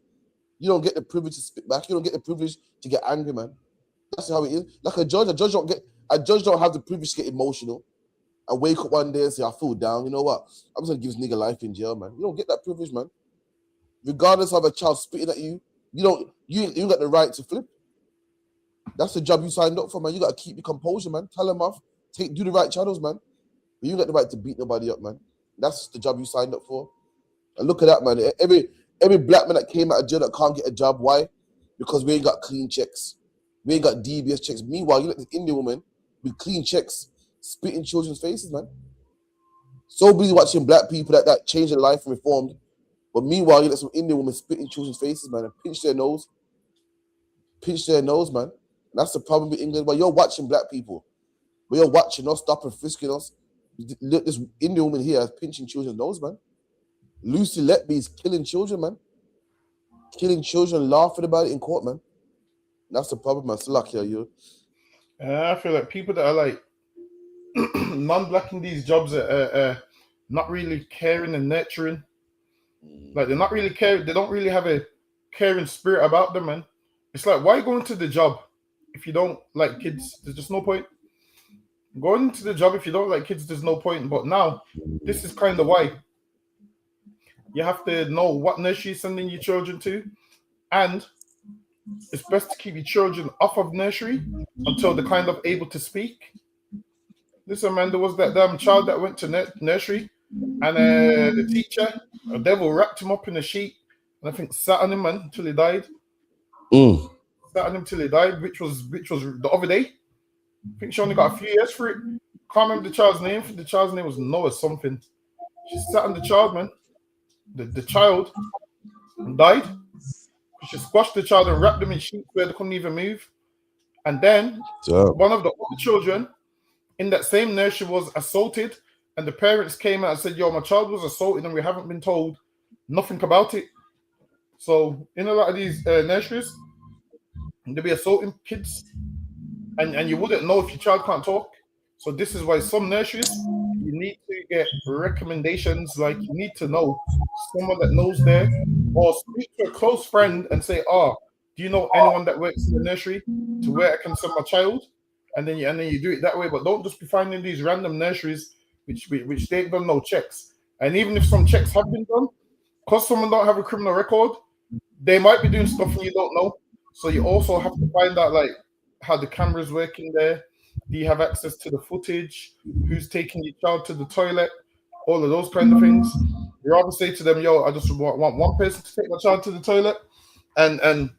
You don't get the privilege to spit back. You don't get the privilege to get angry, man. That's how it is. Like a judge don't have the privilege to get emotional and wake up one day and say, "I feel down. You know what? I'm just gonna give this nigga life in jail, man." You don't get that privilege, man. Regardless of a child spitting at you, you got the right to flip. That's the job you signed up for, man. You gotta keep your composure, man. Tell them off. Do the right channels, man. But you got the right to beat nobody up, man. That's the job you signed up for. And look at that, man. every black man that came out of jail that can't get a job. Why? Because we ain't got clean checks. We ain't got DBS checks. Meanwhile, you let this Indian woman with clean checks spit in children's faces, man. So busy watching black people that changed their life and reformed. But meanwhile, you let some Indian women spit in children's faces, man, and pinch their nose. Pinch their nose, man. And that's the problem with England. But you're watching black people. But you're watching us, stopping, frisking us. This Indian woman here is pinching children's nose, man. Lucy Letby is killing children, man. Killing children, laughing about it in court, man. That's the problem, man. So lucky are you. I feel like people that are like non-black in these jobs are not really caring and nurturing. Like they're not really caring. They don't really have a caring spirit about them, man. It's like, why go into the job if you don't like kids? There's just no point. Going into the job if you don't like kids, there's no point. But now, this is kind of why. You have to know what nursery you're sending your children to, and it's best to keep your children off of nursery until they're kind of able to speak. Listen, man, there was that damn child that went to nursery, and the teacher, a devil, wrapped him up in a sheet, and I think sat on him, man, until he died. Sat on him till he died, which was the other day. I think she only got a few years for it. Can't remember the child's name. The child's name was Noah something. She sat on the child, man. The child died. She squashed the child and wrapped them in sheets where they couldn't even move. And then one of the other children in that same nursery was assaulted, and the parents came out and said, "Yo, my child was assaulted, and we haven't been told nothing about it." So in a lot of these nurseries, they'll be assaulting kids, and you wouldn't know if your child can't talk. So this is why some nurseries, you need to get recommendations. Like, you need to know someone that knows there, or speak to a close friend and say, "Oh, do you know anyone that works in the nursery to where I can send my child?" And then you do it that way. But don't just be finding these random nurseries which they ain't done no checks. And even if some checks have been done, because someone don't have a criminal record, they might be doing stuff and you don't know. So you also have to find out like how the cameras work in there. Do you have access to the footage? Who's taking your child to the toilet? All of those kind of things. You rather say to them, "Yo, I just want one person to take my child to the toilet," and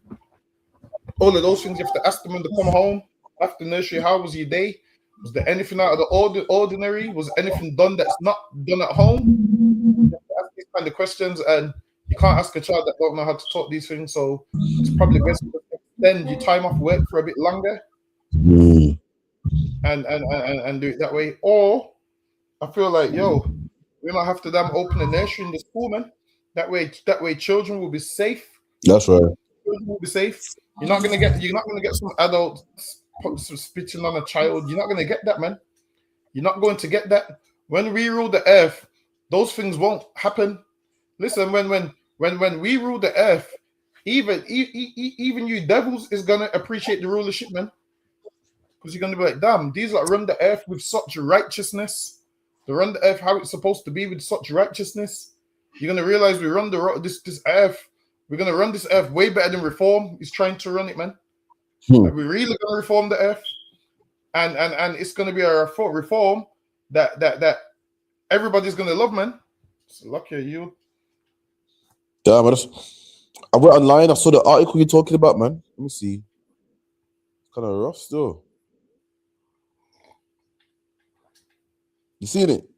all of those things. You have to ask them when they come home after nursery. How was your day? Was there anything out of the ordinary? Was anything done that's not done at home? You have to ask these kind of questions, and you can't ask a child that don't know how to talk these things. So it's probably best to extend your time off work for a bit longer. And do it that way. Or I feel like, yo, we might have to open a nursery in the school, man. That way children will be safe. That's right. Children will be safe. You're not gonna get some adult spitting on a child. You're not gonna get that, man. You're not going to get that. When we rule the earth, those things won't happen. Listen, when we rule the earth, even you devils is gonna appreciate the rulership, man. Because you're going to be like, damn, these that run the earth with such righteousness. They run the earth how it's supposed to be with such righteousness. You're going to realize we run this earth. We're going to run this earth way better than Reform is trying to run it, man. Like, we're really going to reform the earth. And it's going to be a reform that everybody's going to love, man. So lucky you. Damn, I went online. I saw the article you're talking about, man. Let me see. It's kind of rough still. You seen it?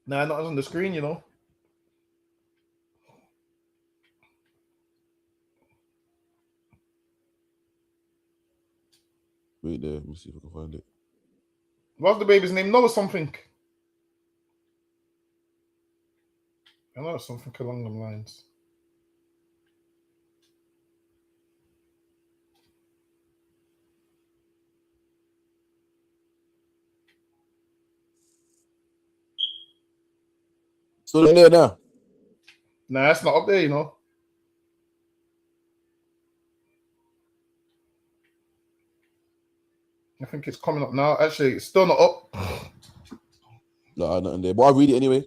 Nah, not on the screen, you know. Wait there, let me see if I can find it. What's the baby's name? Noah something. I know it's something along the lines. So there now. Nah, it's not up there, you know. I think it's coming up now. Actually, it's still not up. No, nothing there. But I'll read it anyway.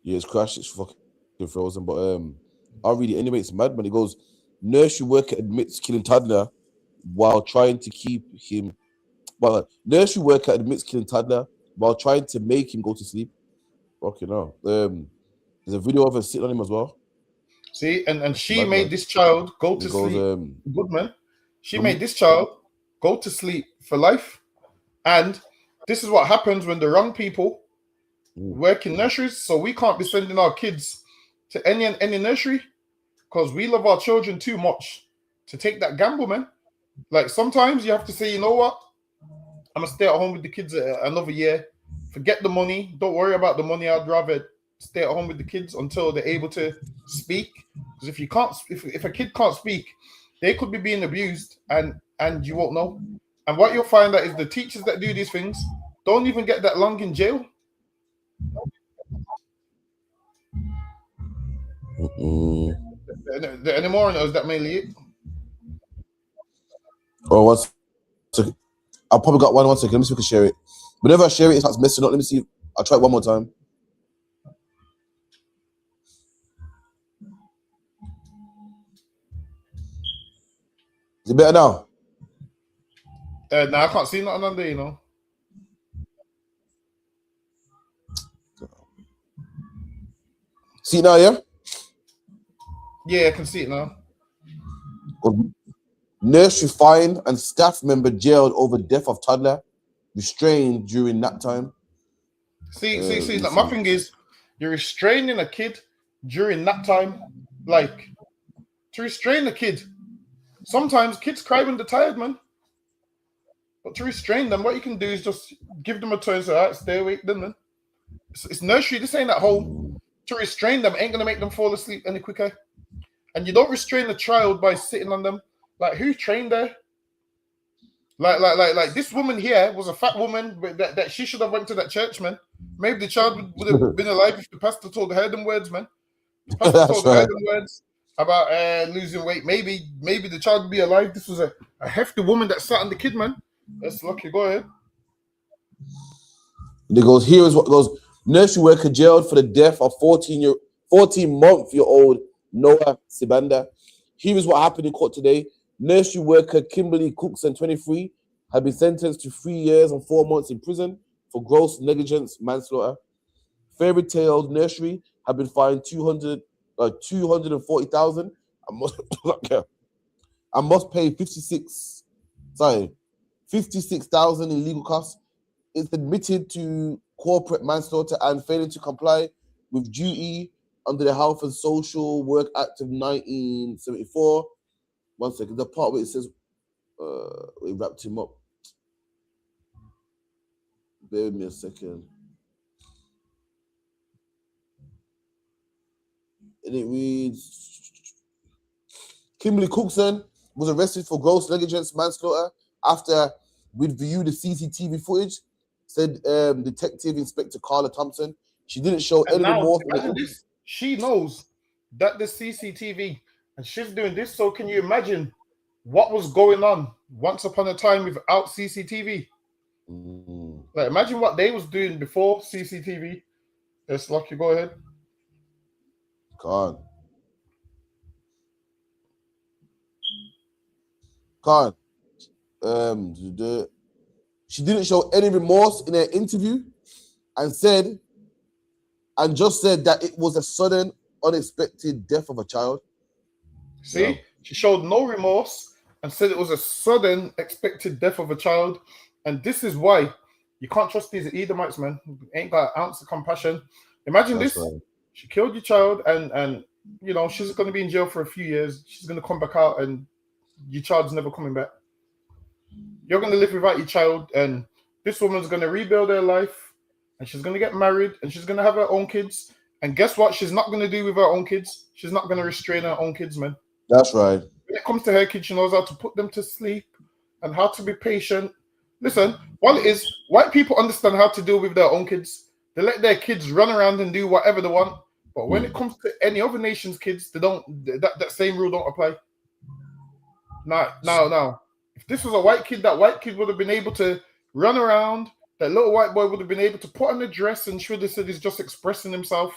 Yeah, it's crashed. It's fucking frozen. But I'll read it anyway. It's mad, man. It goes, nursery worker admits killing toddler while trying to keep him. Well, nursery worker admits killing toddler while trying to make him go to sleep. Okay, now. There's a video of her sitting on him as well. See, and she Bad made man. this child go to It goes, sleep. Good man. She made this child go to sleep for life. And this is what happens when the wrong people work in nurseries. So we can't be sending our kids to any nursery because we love our children too much to take that gamble, man. Like sometimes you have to say, you know what? I'm gonna stay at home with the kids another year. Forget the money. Don't worry about the money. I'd rather stay at home with the kids until they're able to speak. Because if you can't, if a kid can't speak, they could be being abused, and you won't know. And what you'll find out is the teachers that do these things don't even get that long in jail. Any more, or is that mainly it? Oh, one second. I probably got one second. Let me see if we can share it. Whenever I share it, it starts messing up. Let me see. I'll try it one more time. Is it better now? No, I can't see nothing on there, you know. See it now, yeah? Yeah, I can see it now. Nursery fined and staff member jailed over death of toddler, restrained during nap time. See. Like, my thing is, you're restraining a kid during nap time. Like, to restrain a kid, sometimes kids cry when they're tired, man. But to restrain them, what you can do is just give them a turn and say, all right, stay awake then, man. It's nursery. This ain't at home. To restrain them ain't going to make them fall asleep any quicker. And you don't restrain a child by sitting on them. Like, who trained her? Like this woman here was a fat woman that she should have went to that church, man. Maybe the child would have been alive if the pastor told her them words, man. The pastor told her them words about losing weight. Maybe the child would be alive. This was a hefty woman that sat on the kid, man. That's lucky. Go ahead. It goes, here is what goes. Nursery worker jailed for the death of 14-month-old Noah Sibanda. Here is what happened in court today. Nursery worker Kimberly Cookson, 23, had been sentenced to 3 years and 4 months in prison for gross negligence manslaughter. Fairy Tale Nursery had been fined $240,000 and must pay $56,000 in legal costs. It's admitted to corporate manslaughter and failing to comply with duty under the Health and Social Work Act of 1974. 1 second, the part where it says we wrapped him up. Bear with me a second. And it reads, Kimberly Cookson was arrested for gross negligence manslaughter after we'd viewed the CCTV footage, said Detective Inspector Carla Thompson. She didn't show any more. She knows that the CCTV, and she's doing this. So can you imagine what was going on once upon a time without CCTV? Like, imagine what they was doing before CCTV. It's lucky. Go ahead. Khan. She didn't show any remorse in her interview and just said that it was a sudden, unexpected death of a child. See, she showed no remorse and said it was a sudden, expected death of a child. And this is why you can't trust these Edomites, man. Ain't got an ounce of compassion. Imagine this. Right. She killed your child and you know, she's going to be in jail for a few years. She's going to come back out and your child's never coming back. You're going to live without your child, and this woman's going to rebuild her life, and she's going to get married, and she's going to have her own kids. And guess what? She's not going to do with her own kids. She's not going to restrain her own kids, man. That's right. When it comes to her kids, she knows how to put them to sleep and how to be patient. Listen, one is white people understand how to deal with their own kids. They let their kids run around and do whatever they want. But when it comes to any other nation's kids, they don't. That same rule don't apply. Now. If this was a white kid, that white kid would have been able to run around. That little white boy would have been able to put on a dress and should have said he's just expressing himself.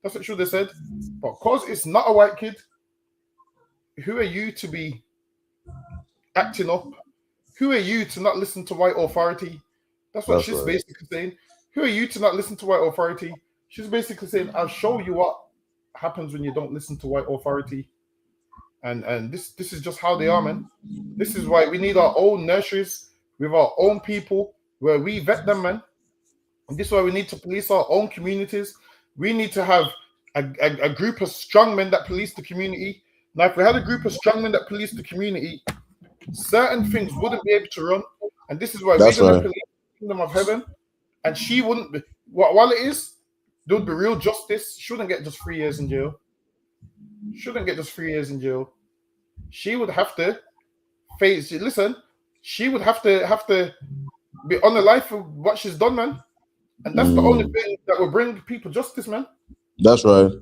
That's what should have said. But because it's not a white kid, who are you to be acting up? Who are you to not listen to white authority? That's what she's basically saying. Who are you to not listen to white authority? She's basically saying, I'll show you what happens when you don't listen to white authority. And this is just how they are, man. This is why we need our own nurseries with our own people where we vet them, man. And this is why we need to police our own communities. We need to have a group of strong men that police the community. Now, if we had a group of strong men that police the community, certain things wouldn't be able to run. And this is why we're going to police the kingdom of heaven. And she wouldn't be, while it is, there would be real justice. She wouldn't get just 3 years in jail. Shouldn't get just 3 years in jail. She would have to face. Listen, she would have to be on the life of what she's done, man. And that's the only thing that will bring people justice, man. That's right.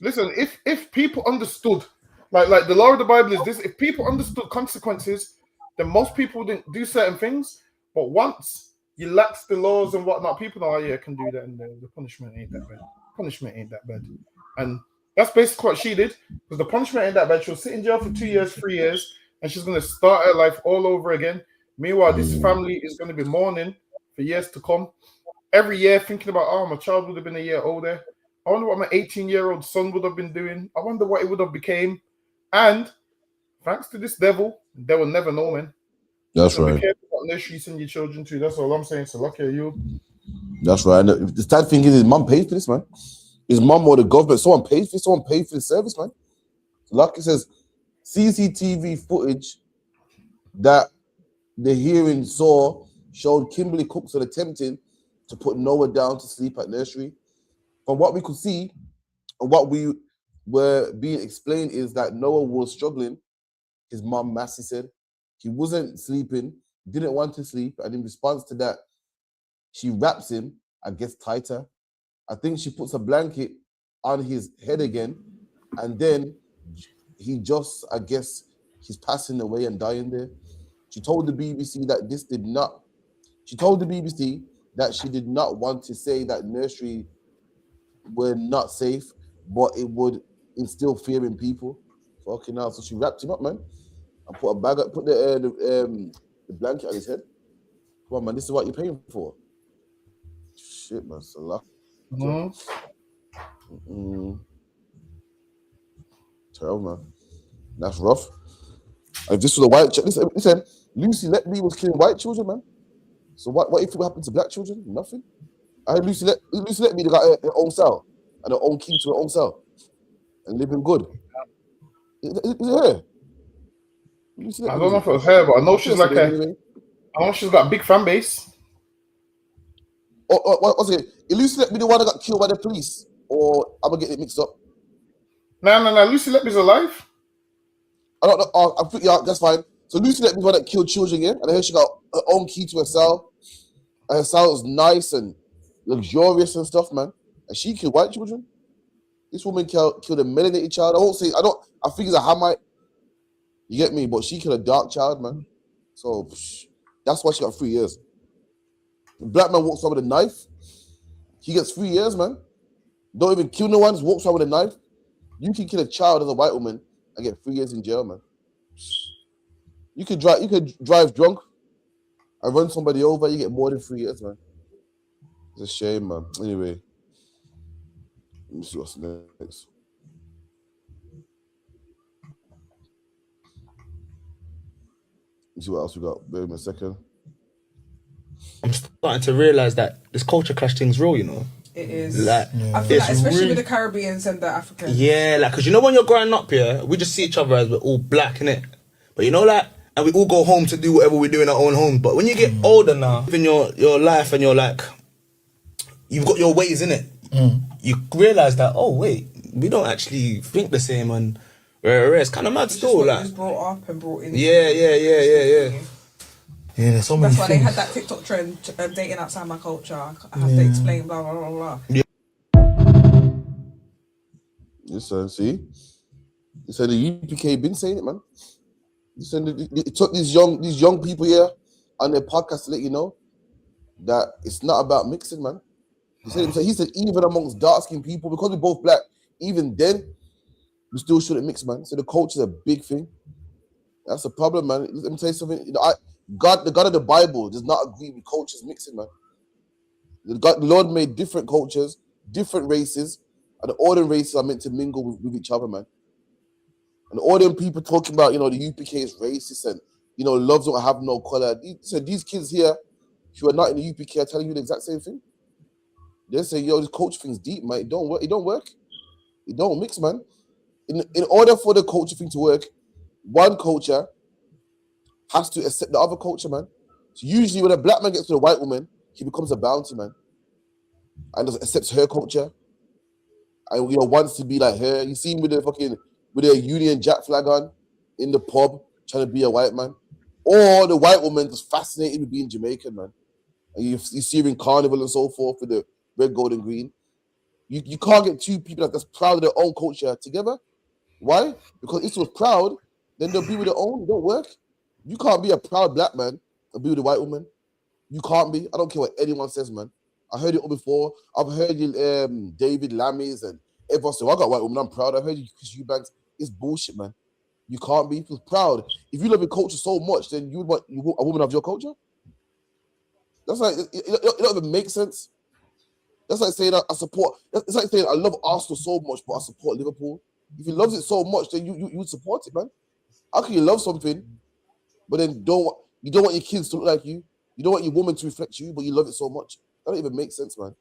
Listen, if people understood, like the law of the Bible is this: if people understood consequences, then most people didn't do certain things. But once you lax the laws and whatnot, people know, oh yeah, I can do that, and the punishment ain't that bad. Punishment ain't that bad, and that's basically what she did. Because the punishment ain't that bad. She'll sit in jail for 2 years, 3 years, and she's gonna start her life all over again. Meanwhile, this family is gonna be mourning for years to come. Every year, thinking about, oh, my child would have been a year older. I wonder what my 18-year-old son would have been doing. I wonder what it would have became. And thanks to this devil, they will never know, man. That's so right. Be careful what nursery you send your children to. That's all I'm saying. So lucky are you. That's right. And the sad thing is, his mum paid for this, man. His mum or the government, someone paid for this. Someone paid for the service, man. Like it says, CCTV footage that the hearing saw showed Kimberly Cookson attempting to put Noah down to sleep at nursery. From what we could see and what we were being explained is that Noah was struggling. His mum, Massey, said he wasn't sleeping, didn't want to sleep, and in response to that, she wraps him, I guess, tighter. I think she puts a blanket on his head again, and then he just, I guess, he's passing away and dying there. She told the BBC that she did not want to say that nursery were not safe, but it would instill fear in people. Fucking hell. So she wrapped him up, man, and put the blanket on his head. Come on, man, this is what you're paying for. Shit, man, it's a lot. Terrible, man. That's rough. If this was a white child, listen, Lucy Letby was killing white children, man. So what if it happened to black children? Nothing. I heard Lucy Letby, they got her own cell and her own key to her own cell and living good. Is it her? I don't know if it was her, but I know she's like I know she's got a big fan base. What was it? Is Lucy Letby the one that got killed by the police? Or I'm gonna get it mixed up? No. Lucy Letby's alive. I don't know. Yeah, that's fine. So Lucy Letby's the one that killed children, yeah? And I heard she got her own key to her cell. And her cell was nice and luxurious and stuff, man. And she killed white children. This woman killed a melanated child. I think it's a Hamite. You get me? But she killed a dark child, man. So that's why she got 3 years. The black man walks around with a knife. He gets 3 years, man. Don't even kill no one, just walks around with a knife. You can kill a child as a white woman and get 3 years in jail, man. You could drive drunk and run somebody over, you get more than 3 years, man. It's a shame, man. Anyway, let me see what's next. Let me see what else we got. Wait a second. I'm starting to realize that this culture clash thing's real, you know. It is. Like, I feel like, especially with the Caribbeans and the Africans. Yeah, like, because you know when you're growing up here, we just see each other as we're all black, innit? But you know, like, and we all go home to do whatever we do in our own homes. But when you get older now, in your life, and you're like, you've got your ways, innit? You realise that, oh, wait, we don't actually think the same, and it's kind of mad still. Like, just brought up and brought in. Yeah. Yeah, there's so many That's why things. they had that TikTok trend, dating outside my culture. I have to explain, blah, blah, blah, blah. Yeah. Listen, see? Listen, the UPK been saying it, man. Listen, it took these young people here on their podcast to let you know that it's not about mixing, man. He said even amongst dark-skinned people, because we're both black, even then, we still shouldn't mix, man. So the culture is a big thing. That's the problem, man. Let me tell you something. The God of the Bible does not agree with cultures mixing, man. The Lord made different cultures different races, and all the races are meant to mingle with each other, man. And all them people talking about, the UPK is racist and, loves don't have no color. So these kids here who are not in the UPK are telling you the exact same thing. They say, this culture thing's deep, man. It don't work. It don't work. It don't mix, man. In order for the culture thing to work, one culture has to accept the other culture, man. So usually when a black man gets with a white woman, he becomes a bounty, man. And just accepts her culture. And wants to be like her. You see him with a Union Jack flag on in the pub, trying to be a white man. Or the white woman just fascinated with being Jamaican, man. And you see her in Carnival and so forth with the red, gold, and green. You can't get two people that's proud of their own culture together. Why? Because if it was proud, then they'll be with their own. It don't work. You can't be a proud black man and be with a white woman. You can't be. I don't care what anyone says, man. I heard it all before. I've heard David Lammies and everyone say, I got a white woman, I'm proud. I heard you, Chris Eubanks. It's bullshit, man. You can't be proud. If you love your culture so much, then you would want a woman of your culture? That's like, it don't even make sense. That's like saying I support, it's like saying I love Arsenal so much, but I support Liverpool. If you love it so much, then you would support it, man. How can you love something, but then you don't want your kids to look like you? You don't want your woman to reflect you, but you love it so much. That don't even make sense, man.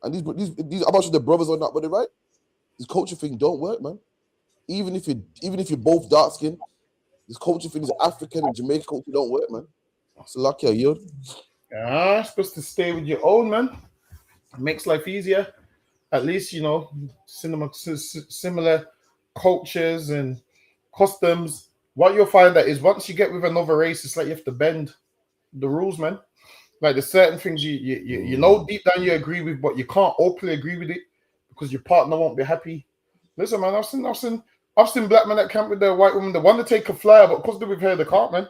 And these I'm not sure the brothers are not, but they're right. This culture thing don't work, man. Even if you're both dark skinned, this culture thing is African and Jamaican culture don't work, man. It's lucky, you. Yeah, supposed to stay with your own, man. It makes life easier. At least, similar cultures and customs. What you'll find that is once you get with another race, it's like you have to bend the rules, man. Like there's certain things you know deep down you agree with, but you can't openly agree with it because your partner won't be happy. Listen, man, I've seen black men that camp with their white woman. They want to take a flyer, but because they're with her, they can't, man.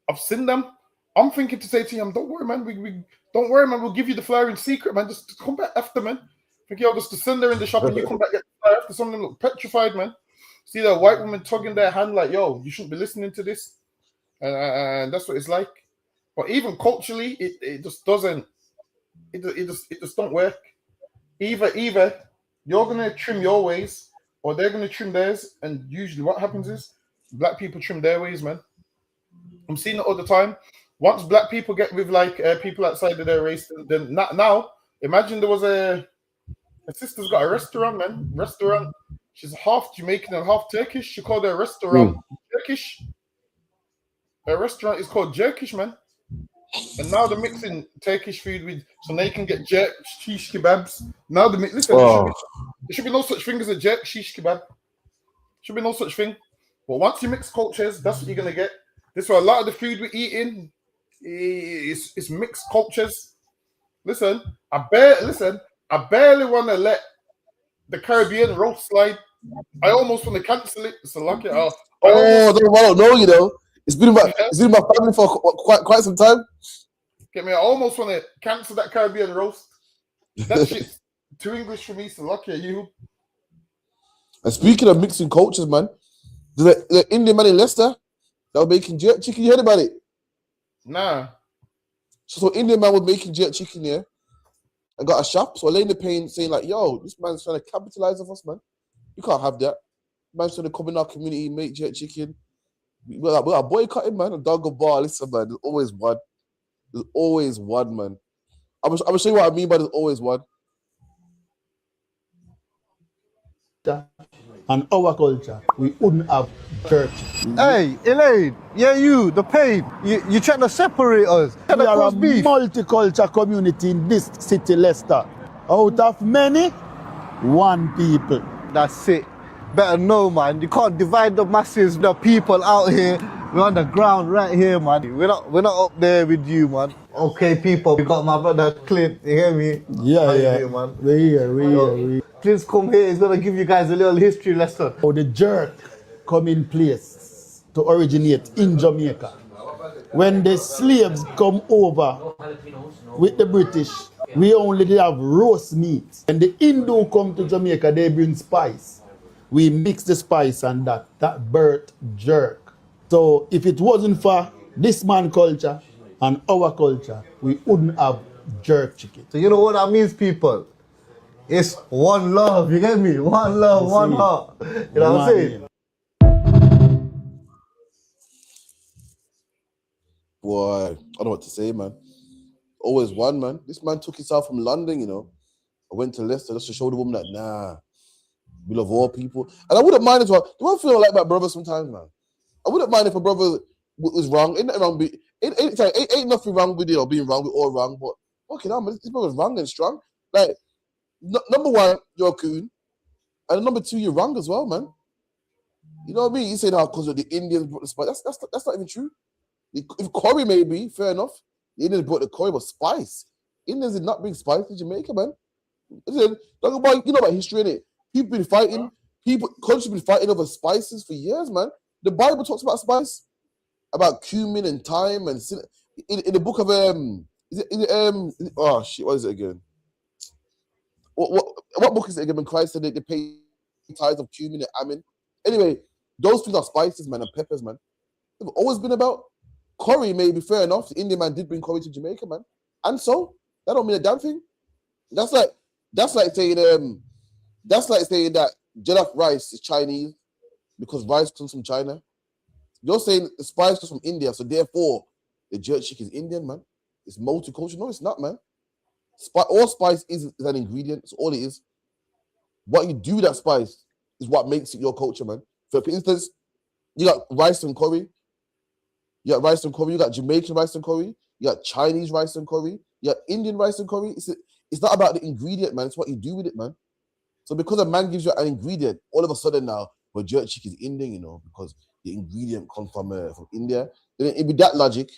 I've seen them. I'm thinking to say to him, don't worry, man. We don't worry, man. We'll give you the flyer in secret, man. Just come back after, man. Think just to send her in the shop and you come back get the flyer after. Some of them look petrified, man. See that white woman tugging their hand like, yo, you shouldn't be listening to this. And that's what it's like. But even culturally, it just doesn't. It just don't work. Either you're gonna trim your ways, or they're gonna trim theirs. And usually, what happens is black people trim their ways, man. I'm seeing it all the time. Once black people get with people outside of their race, then now imagine there was a sister's got a restaurant, man. Restaurant. She's half Jamaican and half Turkish. She called her restaurant Turkish. Her restaurant is called Jerkish, man. And now they're mixing Turkish food with, so they can get jerk shish kebabs. Now they listen. There should be no such thing as a jerk shish kebab. Should be no such thing. But once you mix cultures, that's what you're gonna get. This why a lot of the food we're eating is mixed cultures. Listen, I barely want to let the Caribbean roast slide. I almost want to cancel it. It's a lucky. I don't know, It's been in my family for quite some time. Get me? I almost want to cancel that Caribbean roast. That shit's too English for me. So lucky you. And speaking of mixing cultures, man, the Indian man in Leicester that was making jerk chicken. You heard about it? Nah. So Indian man was making jerk chicken here. I got a shop, so I lay in the pain saying like, "Yo, this man's trying to capitalize off us, man. You can't have that. Man's trying to come in our community, make jerk chicken." We're boycotting, man. A dog of bar. Listen, man. There's always one. There's always one, man. I'm gonna show you what I mean by there's always one. And our culture, we wouldn't have church. Hey, Elaine, the pain. You trying to separate us. We are a multicultural community in this city, Leicester. Out of many, one people. That's it. Better know, man. You can't divide the masses, the people out here. We're on the ground right here, man. We're not up there with you, man. Okay, people. We got my brother Clint. You hear me? Yeah. Here, man. We're here. Clint's come here. He's gonna give you guys a little history lesson. How the jerk come in place to originate in Jamaica. When the slaves come over with the British, we only did have roast meat. When the Hindu come to Jamaica, they bring spice. We mix the spice and that birth jerk. So if it wasn't for this man culture and our culture, we wouldn't have jerk chicken. So you know what that means, people? It's one love, you get me? One love, one heart. You know what I'm saying? Boy, I don't know what to say, man. Always one, man. This man took himself from London, you know. I went to Leicester just to show the woman that, nah, we love all people. And I wouldn't mind as well. Do I feel like my brother sometimes, man? I wouldn't mind if a brother was wrong. Ain't nothing wrong. Ain't nothing wrong with, you know, being wrong. We're all wrong. But, okay, now, man, this brother's wrong and strong. Like, number one, you're a coon. And number two, you're wrong as well, man. You know what I mean? You say now because the Indians brought the spice. That's not even true. If curry, maybe, fair enough. The Indians brought the curry, but spice. Indians did not bring spice to Jamaica, man. Talk about, you know about history, innit? People been fighting. Countries been fighting over spices for years, man. The Bible talks about spice, about cumin and thyme, and in the book of oh shit, what is it again? What book is it again? When Christ said they pay tithes of cumin and amin. Anyway, those things are spices, man, and peppers, man. They've always been about. Curry, maybe, fair enough. The Indian man did bring curry to Jamaica, man. And so, that don't mean a damn thing. That's like saying that jollof rice is Chinese because rice comes from China. You're saying the spice comes from India, so therefore the jerk chicken is Indian, man. It's multicultural. No, it's not, man. All spice is an ingredient. That's all it is. What you do with that spice is what makes it your culture, man. For instance, you got rice and curry. You got rice and curry. You got Jamaican rice and curry. You got Chinese rice and curry. You got Indian rice and curry. It's not about the ingredient, man. It's what you do with it, man. So because a man gives you an ingredient, all of a sudden now, well, jerk chicken is Indian, you know, because the ingredient comes from India. Then with that logic,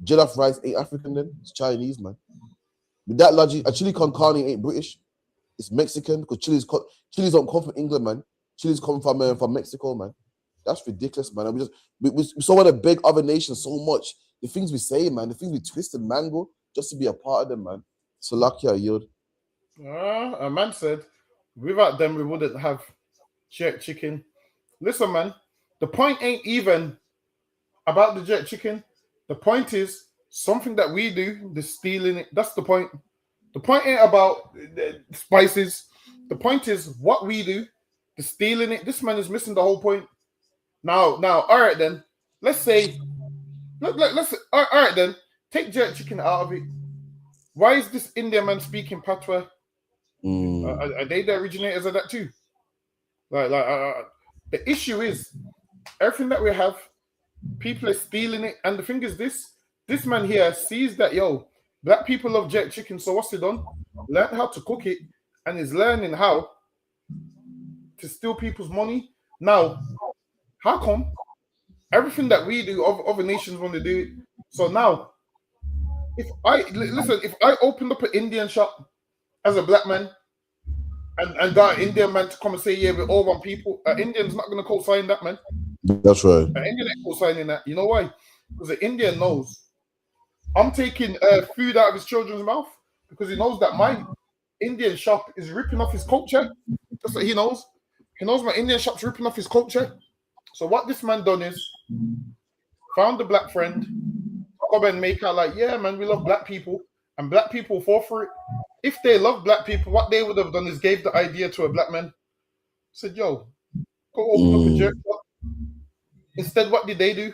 jollof rice ain't African then. It's Chinese, man. With that logic, a chili con carne ain't British. It's Mexican because chilies don't come from England, man. Chilies come from Mexico, man. That's ridiculous, man. And we so want to beg other nations so much. The things we say, man, the things we twist and mangle just to be a part of them, man. So lucky I yield. A man said, without them, we wouldn't have jerk chicken. Listen, man, the point ain't even about the jerk chicken. The point is something that we do, the stealing it. That's the point. The point ain't about the spices. The point is what we do, the stealing it. This man is missing the whole point. Now, all right then. Let's say, all right then. Take jerk chicken out of it. Why is this Indian man speaking patois? Are they the originators of that too? The issue is everything that we have, people are stealing it. And the thing is, this man here sees that black people love jerk chicken. So what's he done? Learned how to cook it, and is learning how to steal people's money. Now, how come everything that we do, other nations want to do it? So now, if I opened up an Indian shop as a black man and got an Indian man to come and say, yeah, we're all one people, Indian's not going to co-sign that, man. That's right. An Indian ain't co-signing that. You know why? Because the Indian knows I'm taking food out of his children's mouth because he knows that my Indian shop is ripping off his culture. That's what he knows. He knows my Indian shop's ripping off his culture. So what this man done is found a black friend, come and make out like, yeah, man, we love black people, and black people fall for it. If they love black people, what they would have done is gave the idea to a black man. Said, yo, go open up a jerk shop. Instead, what did they do?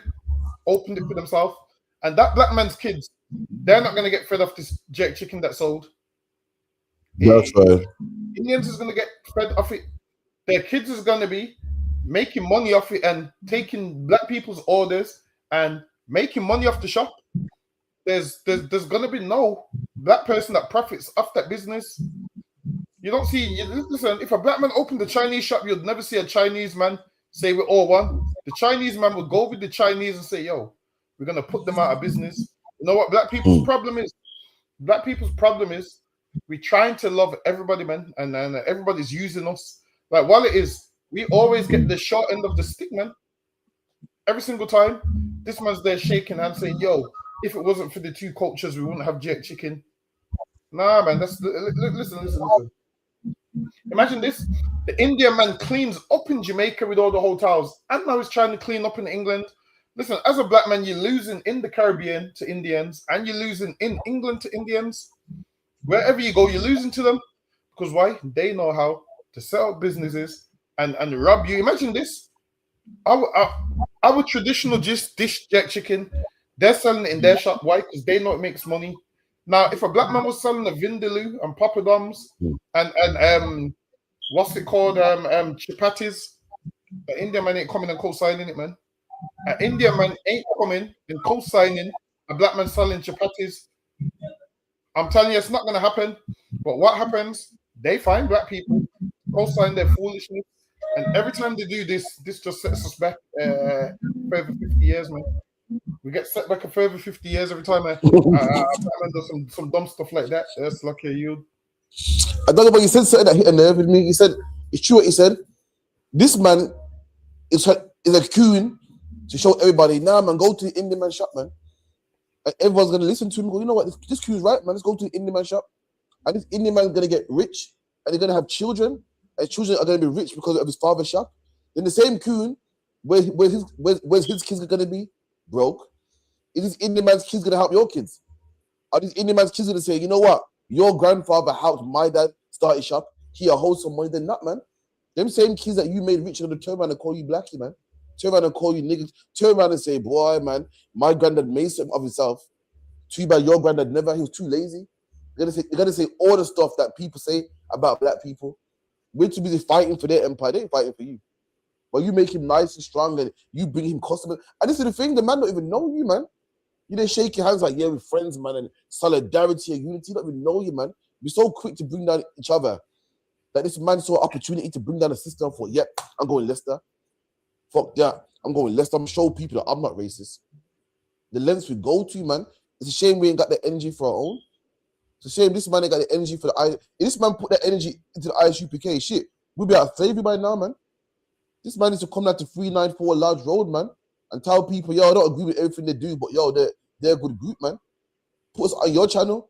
Opened it for themselves. And that black man's kids, they're not going to get fed off this jerk chicken that sold. That's right. Indians is going to get fed off it. Their kids is going to be making money off it and taking black people's orders and making money off the shop. There's going to be no black person that profits off that business. You don't see, listen, if a black man opened a Chinese shop, you'd never see a Chinese man say we're all one. The Chinese man would go with the Chinese and say, yo, we're going to put them out of business. You know what black people's problem is? Black people's problem is we're trying to love everybody, man, and everybody's using us. Like, while it is, we always get the short end of the stick, man. Every single time, this man's there shaking hands saying, yo, if it wasn't for the two cultures, we wouldn't have jerk chicken. Nah, man, listen. Imagine this. The Indian man cleans up in Jamaica with all the hotels, and now he's trying to clean up in England. Listen, as a black man, you're losing in the Caribbean to Indians, and you're losing in England to Indians. Wherever you go, you're losing to them. Because why? They know how to set up businesses and rob you. Imagine this. Our traditional dish jet chicken, they're selling it in their shop. Why? Because they know it makes money. Now, if a black man was selling a vindaloo and papadoms and what's it called, chapatis, an Indian man ain't coming and co-signing it, man. An Indian man ain't coming and co-signing a black man selling chapatis. I'm telling you, it's not going to happen. But what happens? They find black people, co-sign their foolishness, and every time they do this just sets us back further 50 years, man. We get set back a further 50 years every time a man does some dumb stuff like that. That's lucky you. I don't know, but he said something that hit a nerve with me. He said, it's true what he said. This man is a queuing to show everybody, nah, man, go to the Indian man shop, man. And everyone's going to listen to him and go, you know what, this queue is right, man. Let's go to the Indian man shop. And this Indian man is going to get rich, and they're going to have children, and children are going to be rich because of his father's shop. In the same queue, where's his kids going to be? Broke. Is this Indian man's kids going to help your kids? Are these Indian man's kids going to say, you know what, your grandfather helped my dad start his shop, he holds some money? They're not, man. Them same kids that you made rich are going to turn around and call you blackie, man. Turn around and call you niggas. Turn around and say, boy, man, my granddad made something of himself. Too bad your granddad never, he was too lazy. They're gonna say all the stuff that people say about black people. We're too busy fighting for their empire. They ain't fighting for you. But you make him nice and strong and you bring him customers. And this is the thing, the man don't even know you, man. You didn't shake your hands like, yeah, we're friends, man, and solidarity and unity. They don't even know you, man. We're so quick to bring down each other that this man saw an opportunity to bring down a system for, yep, I'm going Leicester. Fuck that. I'm going Leicester. I'm show people that I'm not racist. The lengths we go to, man. It's a shame we ain't got the energy for our own. It's a shame this man ain't got the energy for the I. If this man put that energy into the ISUPK, shit, we'll be out of slavery by now, man. This man needs to come down to 394 Large Road, man, and tell people, yo, I don't agree with everything they do, but yo, they're a good group, man. Put us on your channel.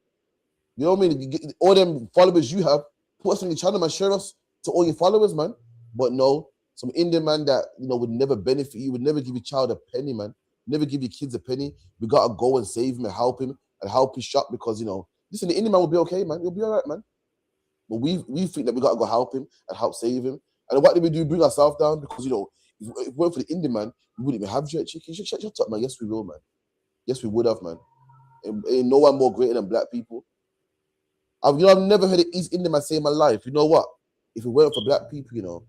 You know what I mean? All them followers you have, put us on your channel, man. Share us to all your followers, man. But no, some Indian man that, you know, would never benefit you, would never give your child a penny, man. Never give your kids a penny. We gotta go and save him and help his shop because, you know, listen, the Indian man will be okay, man. He'll be all right, man. But we think that we gotta go help him and help save him. And what did we do? Bring ourselves down because, you know, if it weren't for the Indian man, we wouldn't even have jerk chicken. Shut up, man. Yes, we will, man. Yes, we would have, man. Ain't no one more greater than black people. I've never heard an East Indian man say in my life, you know what? If it weren't for black people, you know,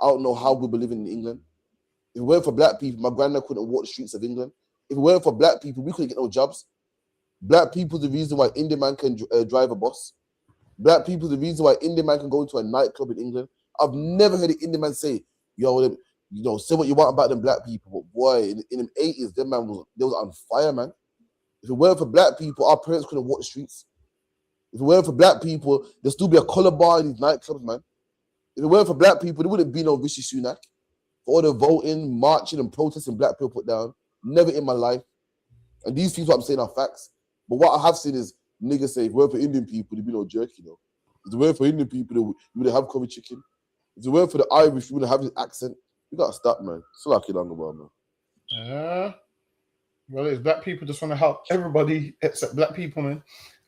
I don't know how we'd be living in England. If it weren't for black people, my granddad couldn't walk the streets of England. If it weren't for black people, we couldn't get no jobs. Black people the reason why Indian man can drive a bus. Black people the reason why Indian man can go into a nightclub in England. I've never heard an Indian man say, yo, you know, say what you want about them black people. But boy, in the 80s, them man was on fire, man. If it weren't for black people, our parents couldn't walk the streets. If it weren't for black people, there'd still be a color bar in these nightclubs, man. If it weren't for black people, there wouldn't be no Rishi Sunak. For all the voting, marching, and protesting black people put down. Never in my life. And these things what I'm saying are facts. But what I have seen is niggas say, if it weren't for Indian people, there'd be no jerky, you know. If it weren't for Indian people, you wouldn't have curry chicken. If it weren't for the Irish, you wouldn't have his accent. You gotta stop, man. So like it longer, man. Well, it's black people just want to help everybody except black people, man.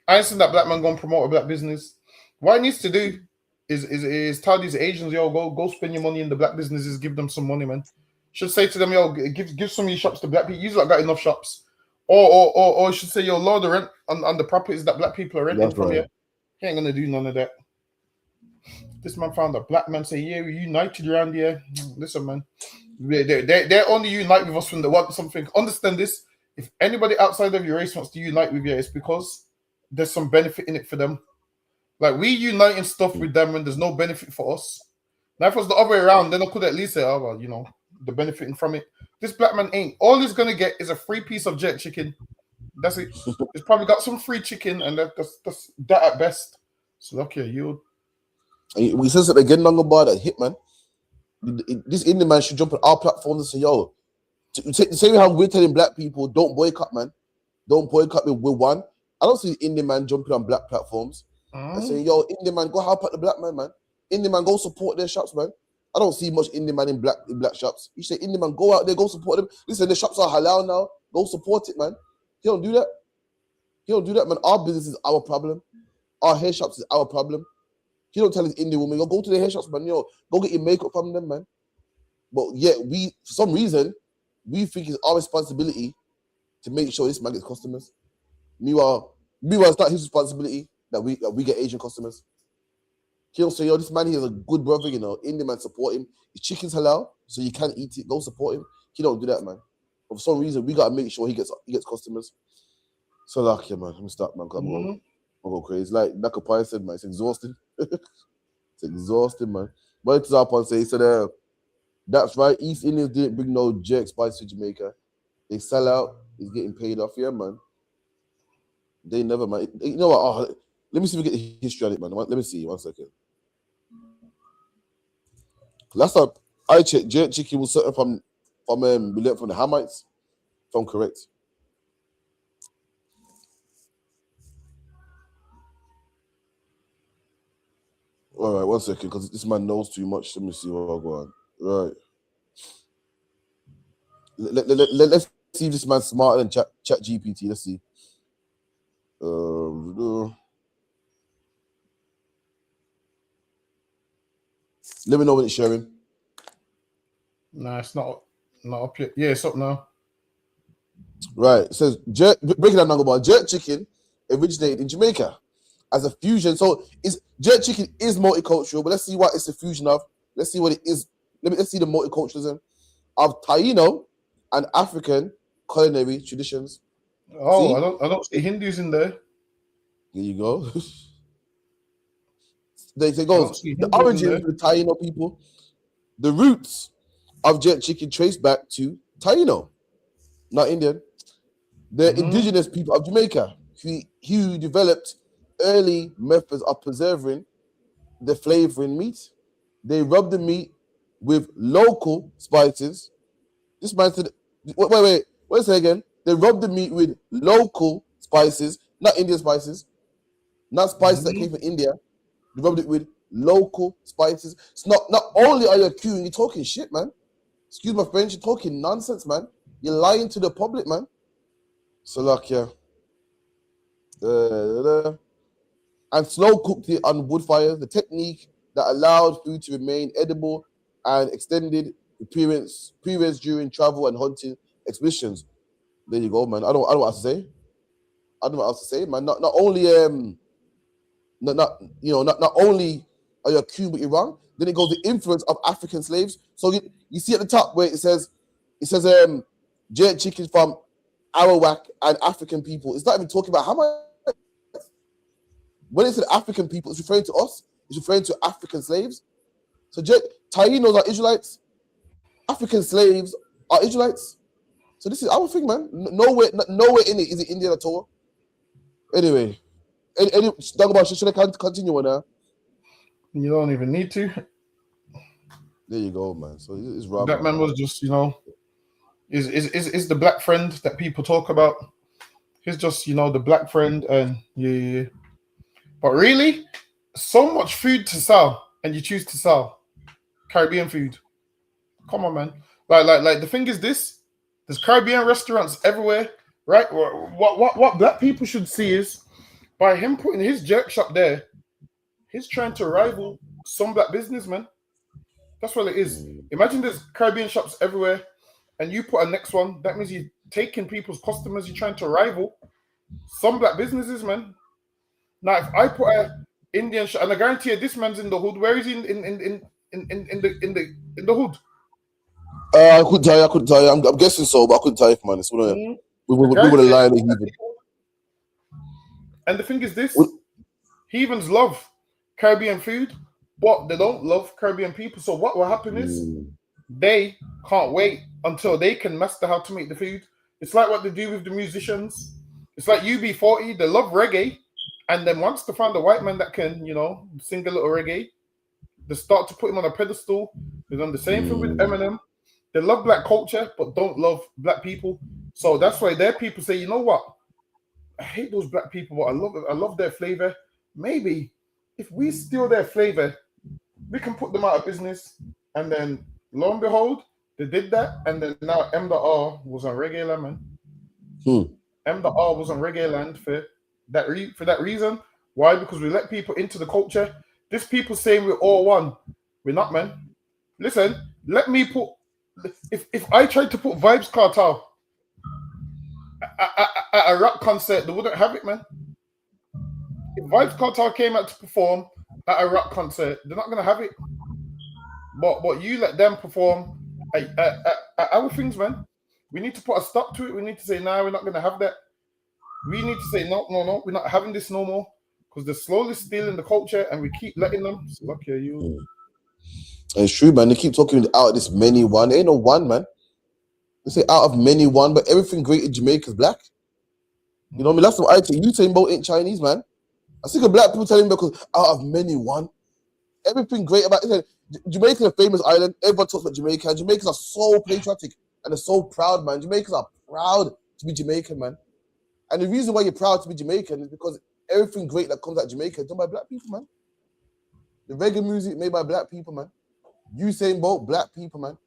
I ain't seen that black man go and promote a black business. What he needs to do is tell these Asians, yo, go spend your money in the black businesses, give them some money, man. Should say to them, yo, give some of your shops to black people. You've like got enough shops. Or should say, yo, lower the rent on the properties that black people are renting from you. He ain't gonna do none of that. This man found a black man say, yeah, we're united around here. Listen, man. They only unite with us when they want something. Understand this. If anybody outside of your race wants to unite with you, it's because there's some benefit in it for them. Like, we uniting stuff with them when there's no benefit for us. Now, if it was the other way around, then I could at least say, oh, well, you know, the benefiting from it. This black man ain't. All he's going to get is a free piece of jerk chicken. That's it. He's probably got some free chicken, and that's that at best. So, okay, you. We said it again, long about that hit, man. This Indian man should jump on our platform and say, yo, the same way how we're telling black people, don't boycott, man. Don't boycott with one. I don't see Indian man jumping on black platforms and saying, yo, Indian man, go help out the black man, man. Indian man, go support their shops, man. I don't see much Indian man in black shops. You say, Indian man, go out there, go support them. Listen, the shops are halal now. Go support it, man. He don't do that. He don't do that, man. Our business is our problem. our hair shops is our problem. He don't tell his Indian woman, yo, go to the hair shops, man. Yo, go get your makeup from them, man. But yet we, for some reason, we think it's our responsibility to make sure this man gets customers. Meanwhile, it's not his responsibility that we get Asian customers. He don't say, yo, this man here is a good brother, you know, Indian man, support him. His chicken's halal, so you can eat it. Go support him. He don't do that, man. But for some reason, we gotta make sure he gets customers. So like, yeah, man, let me stop, man. I'm go crazy. Like Nakapai said, man, it's exhausting. It's exhausting, man. But it's up on say, he said, that's right. East Indians didn't bring no jerk spice to Jamaica. They sell out. He's getting paid off. Yeah, man. They never, man. You know what? Oh, let me see if we get the history on it, man. Let me see. 1 second. Last time I checked, jerk chicken was certain from we learned from the Hamites. If I'm correct. All right, 1 second, because this man knows too much. Let me see what I'll go on. Right. Let's see if this man's smarter than Chat GPT. Let's see. Let me know when it's sharing. Nah, it's not up yet. Yeah, it's up now. Right. It says breaking down number one. Jerk chicken originated in Jamaica as a fusion. So jerk chicken is multicultural, but let's see what it's a fusion of. Let's see what it is. Let's see the multiculturalism of Taino and African culinary traditions. Oh, See? I don't see Hindus in there. There you go. They goes the origin of the Taino people. The roots of jerk chicken trace back to Taino, not Indian. The indigenous people of Jamaica who developed early methods of preserving the flavoring meat. They rubbed the meat with local spices. This man said, wait, say again. They rubbed the meat with local spices, not Indian spices, not spices that came from India. They rubbed it with local spices. It's not only are you accusing, you're talking shit, man. Excuse my French, you're talking nonsense, man. You're lying to the public, man. So like, yeah. And slow cooked it on wood fires, the technique that allowed food to remain edible and extended periods during travel and hunting expeditions. There you go, man. I don't know what else to say. I don't know what else to say, man. Not only not only are you accused, but you're wrong. Then it goes the influence of African slaves. So you see at the top where it says jerk chicken from Arawak and African people. It's not even talking about how much. When it said African people, it's referring to us. It's referring to African slaves. So Tainos are Israelites. African slaves are Israelites. So this is our thing, man. Nowhere in it is it Indian at all. Anyway, should I continue on now? You don't even need to. There you go, man. So it's wrong. That man was just, is the black friend that people talk about. He's just, the black friend, and yeah. But really, so much food to sell, and you choose to sell Caribbean food. Come on, man. Like the thing is this: there's Caribbean restaurants everywhere, right? What black people should see is by him putting his jerk shop there, he's trying to rival some black businessman. That's what it is. Imagine there's Caribbean shops everywhere, and you put a next one. That means you're taking people's customers. You're trying to rival some black businesses, man. Now, if I put a Indian shop, and I guarantee you, this man's in the hood. Where is he in the hood? I couldn't tell you. I'm guessing so, but I couldn't tell you, man. It's one of them. We would have lied. And the thing is this: heathens love Caribbean food, but they don't love Caribbean people. So what will happen is they can't wait until they can master how to make the food. It's like what they do with the musicians. It's like UB40. They love reggae, and then once they find a white man that can, sing a little reggae, they start to put him on a pedestal. They've done the same thing with Eminem. They love black culture, but don't love black people. So that's why their people say, you know what? I hate those black people, but I love their flavor. Maybe if we steal their flavor, we can put them out of business. And then lo and behold, they did that. And then now M.R. was on Reggae Land, man. M.R. was on Reggae Land for that reason. Why? Because we let people into the culture. This people saying we're all one. We're not, man. Listen, let me put. If I tried to put Vybz Kartel at a rap concert, they wouldn't have it, man. If Vybz Kartel came out to perform at a rap concert, they're not gonna have it. But you let them perform at our things, man. We need to put a stop to it. We need to say, nah, we're not gonna have that. We need to say, no, we're not having this no more. Because they're slowly stealing the culture and we keep letting them. So look here, you. It's true, man. They keep talking out of this many one. There ain't no one, man. They say out of many one, but everything great in Jamaica is black. You know what I mean? That's what I think. Usain Bolt ain't Chinese, man. I see black people telling me because out of many one. Everything great about it. Jamaica is a famous island. Everyone talks about Jamaica. Jamaicans are so patriotic and they're so proud, man. Jamaicans are proud to be Jamaican, man. And the reason why you're proud to be Jamaican is because everything great that comes out of Jamaica is done by black people, man. The reggae music made by black people, man. Usain Bolt, black people, man.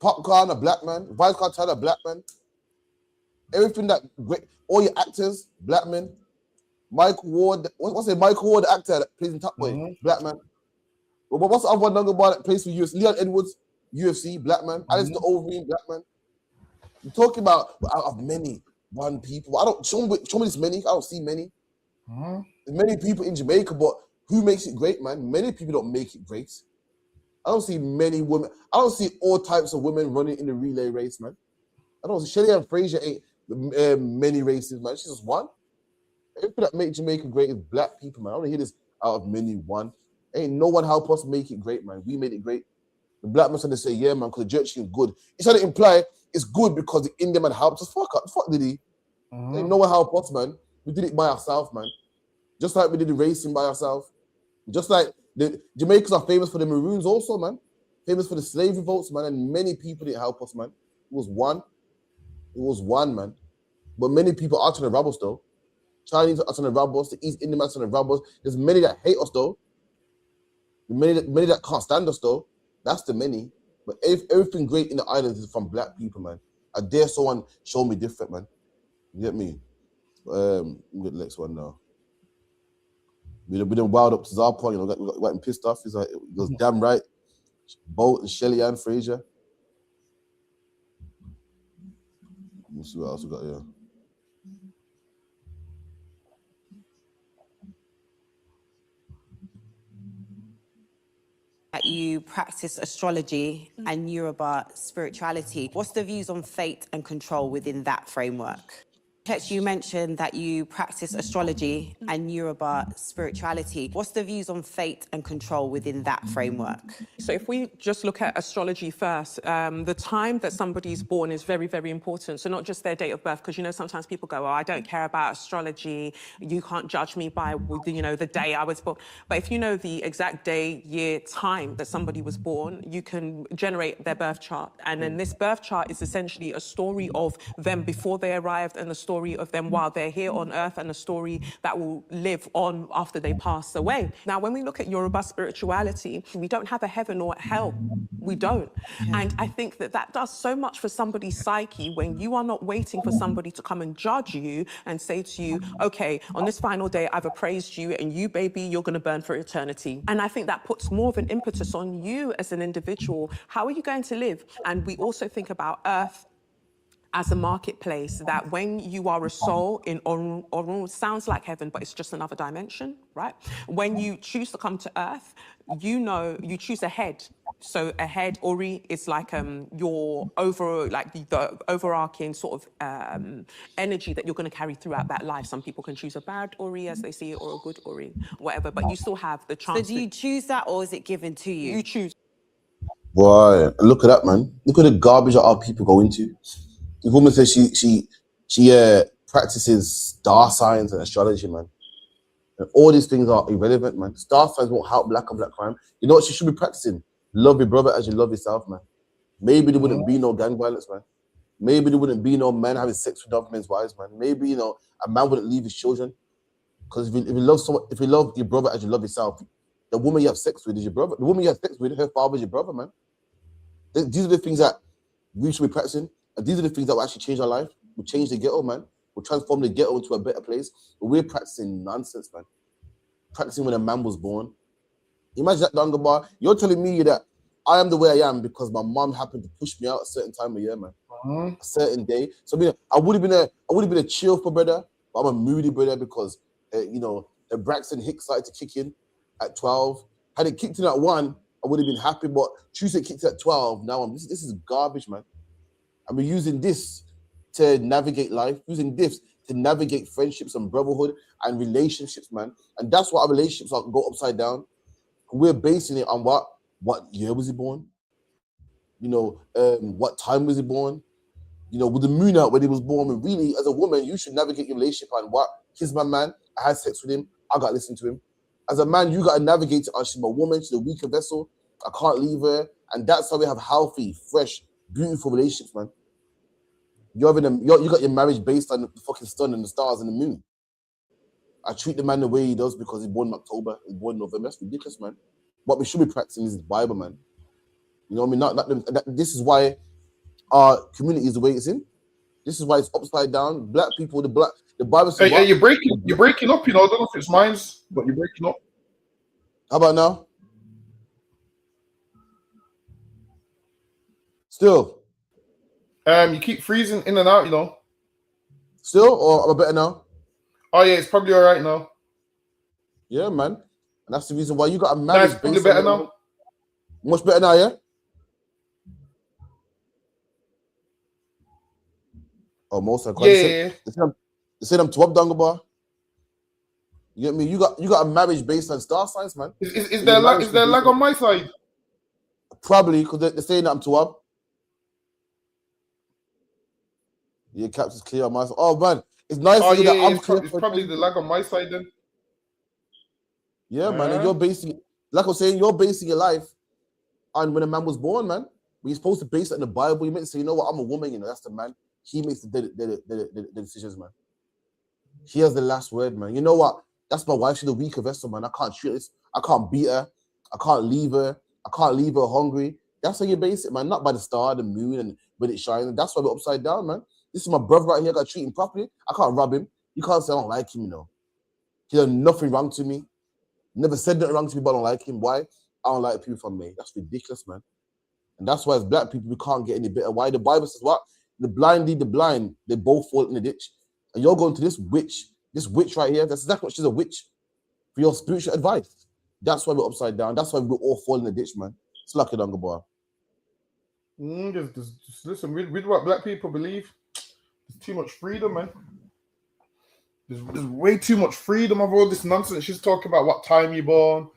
Popcorn, a black man. Vybz Kartel, a black man. Everything that great, all your actors, black men. Michael Ward, what's it? Michael Ward, the actor that plays in Top Boy, black man. But what's the other one younger boy that plays for UFC? Leon Edwards, UFC, black man. Alistair Overeem, black man. You're talking about out of many one people. I don't show me this many. I don't see many. There's many people in Jamaica, but who makes it great, man? Many people don't make it great. I don't see many women. I don't see all types of women running in the relay race, man. I don't see Shelly-Ann Fraser ain't many races, man. She's just one. Everything that make Jamaica great is black people, man. I want to hear this out of many one. Ain't no one help us make it great, man. We made it great. The black man trying to say, yeah, man, because the jerk is good. He's trying to imply it's good because the Indian man helped us. Fuck did he? Ain't no one help us, man. We did it by ourselves, man. Just like we did the racing by ourselves. Just like the Jamaicans are famous for the Maroons also, man. Famous for the slave revolts, man. And many people didn't help us, man. It was one. It was one, man. But many people are trying to rob us, though. Chinese are trying to rob us. The East Indian man are trying to rob us. There's many that hate us, though. Many that can't stand us, though. That's the many. But everything great in the islands is from black people, man. I dare someone show me different, man. You get me? We'll get the next one now. We done wild up to Zarpon, you know, got him pissed off. He goes, damn right. Bolt and Shelly-Ann Fraser. Let's see what else we got here. You practice astrology and Yoruba spirituality. What's the views on fate and control within that framework? You mentioned that you practice astrology and Yoruba spirituality. What's the views on fate and control within that framework? So if we just look at astrology first, the time that somebody's born is very, very important. So not just their date of birth, because, you know, sometimes people go, oh, I don't care about astrology. You can't judge me by, you know, the day I was born. But if you know the exact day, year, time that somebody was born, you can generate their birth chart. And then this birth chart is essentially a story of them before they arrived and the story of them while they're here on earth and a story that will live on after they pass away. Now, when we look at Yoruba spirituality, we don't have a heaven or a hell. We don't. And I think that that does so much for somebody's psyche when you are not waiting for somebody to come and judge you and say to you, okay, on this final day, I've appraised you and you, baby, you're going to burn for eternity. And I think that puts more of an impetus on you as an individual. How are you going to live? And we also think about earth as a marketplace, that when you are a soul in Orun, sounds like heaven, but it's just another dimension, right? When you choose to come to earth, you know, you choose a head. So a head, Ori, is like your the overarching sort of energy that you're going to carry throughout that life. Some people can choose a bad Ori as they see it, or a good Ori, whatever, but you still have the chance. So do you choose that, or is it given to you? You choose. Boy, look at that, man. Look at the garbage that our people go into. The woman says she practices star signs and astrology, man. And all these things are irrelevant, man. Star signs won't help black on black crime. You know what she should be practicing? Love your brother as you love yourself, man. Maybe there wouldn't be no gang violence, man. Maybe there wouldn't be no men having sex with other men's wives, man. Maybe, you know, a man wouldn't leave his children. Because if you love your brother as you love yourself, the woman you have sex with is your brother. The woman you have sex with, her father is your brother, man. These are the things that we should be practicing. And these are the things that will actually change our life. Will change the ghetto, man. will transform the ghetto into a better place. But we're practicing nonsense, man. Practicing when a man was born. Imagine that, Dungabar. You're telling me that I am the way I am because my mom happened to push me out a certain time of year, man. A certain day. So I would have been a cheerful brother, but I'm a moody brother because the Braxton Hicks started to kick in at 12. Had it kicked in at 1, I would have been happy. But Tuesday kicked in at 12. Now this is garbage, man. And we're using this to navigate life, using this to navigate friendships and brotherhood and relationships, man. And that's why our relationships go upside down. We're basing it on what year was he born? What time was he born? With the moon out when he was born. And really, as a woman, you should navigate your relationship on what? He's my man. I had sex with him. I got to listen to him. As a man, you got to navigate it on she's my woman. She's a weaker vessel. I can't leave her. And that's how we have healthy, fresh, beautiful relationships, man. You got your marriage based on the fucking sun and the stars and the moon. I treat the man the way he does because he's born in October, he's born in November. That's ridiculous, man. What we should be practicing is the Bible, man. You know what I mean? This is why our community is the way it's in. This is why it's upside down. Black people, the Bible says. Hey, you're breaking up. I don't know if it's mine, but you're breaking up. How about now? Still. You keep freezing in and out. Still, or am I better now? Oh yeah, it's probably all right now. Yeah, man. And that's the reason why you got a marriage. That's probably better now. Much better now, yeah? Oh, most of yeah. They said I'm too up, Dungabar. You get me? You got a marriage based on star signs, man. Is there lag on my side? Probably, because they're saying that I'm too up. Yeah, caps is clear on my side. Oh man, it's nice to hear that I'm clear. It's probably the lag on my side then. Yeah, man. And you're basing, like I was saying, you're basing your life on when a man was born, man. When you're supposed to base it in the Bible, you meant to say, you know what, I'm a woman, that's the man. He makes the decisions, man. He has the last word, man. You know what? That's my wife. She's a weaker vessel, man. I can't treat this. I can't beat her. I can't leave her. I can't leave her hungry. That's how you base it, man. Not by the star, the moon, and when it shines. That's why we're upside down, man. This is my brother right here. I got to treat him properly. I can't rob him. You can't say I don't like him, He done nothing wrong to me. Never said nothing wrong to me, but I don't like him. Why? I don't like people from me. That's ridiculous, man. And that's why as black people, we can't get any better. Why? The Bible says what? The blind lead the blind. They both fall in the ditch. And you're going to this witch right here. That's exactly what she's a witch. For your spiritual advice. That's why we're upside down. That's why we all fall in the ditch, man. It's lucky, Dungabar. Just listen, with what black people believe, there's too much freedom, man. There's way too much freedom of all this nonsense. She's talking about what time you're born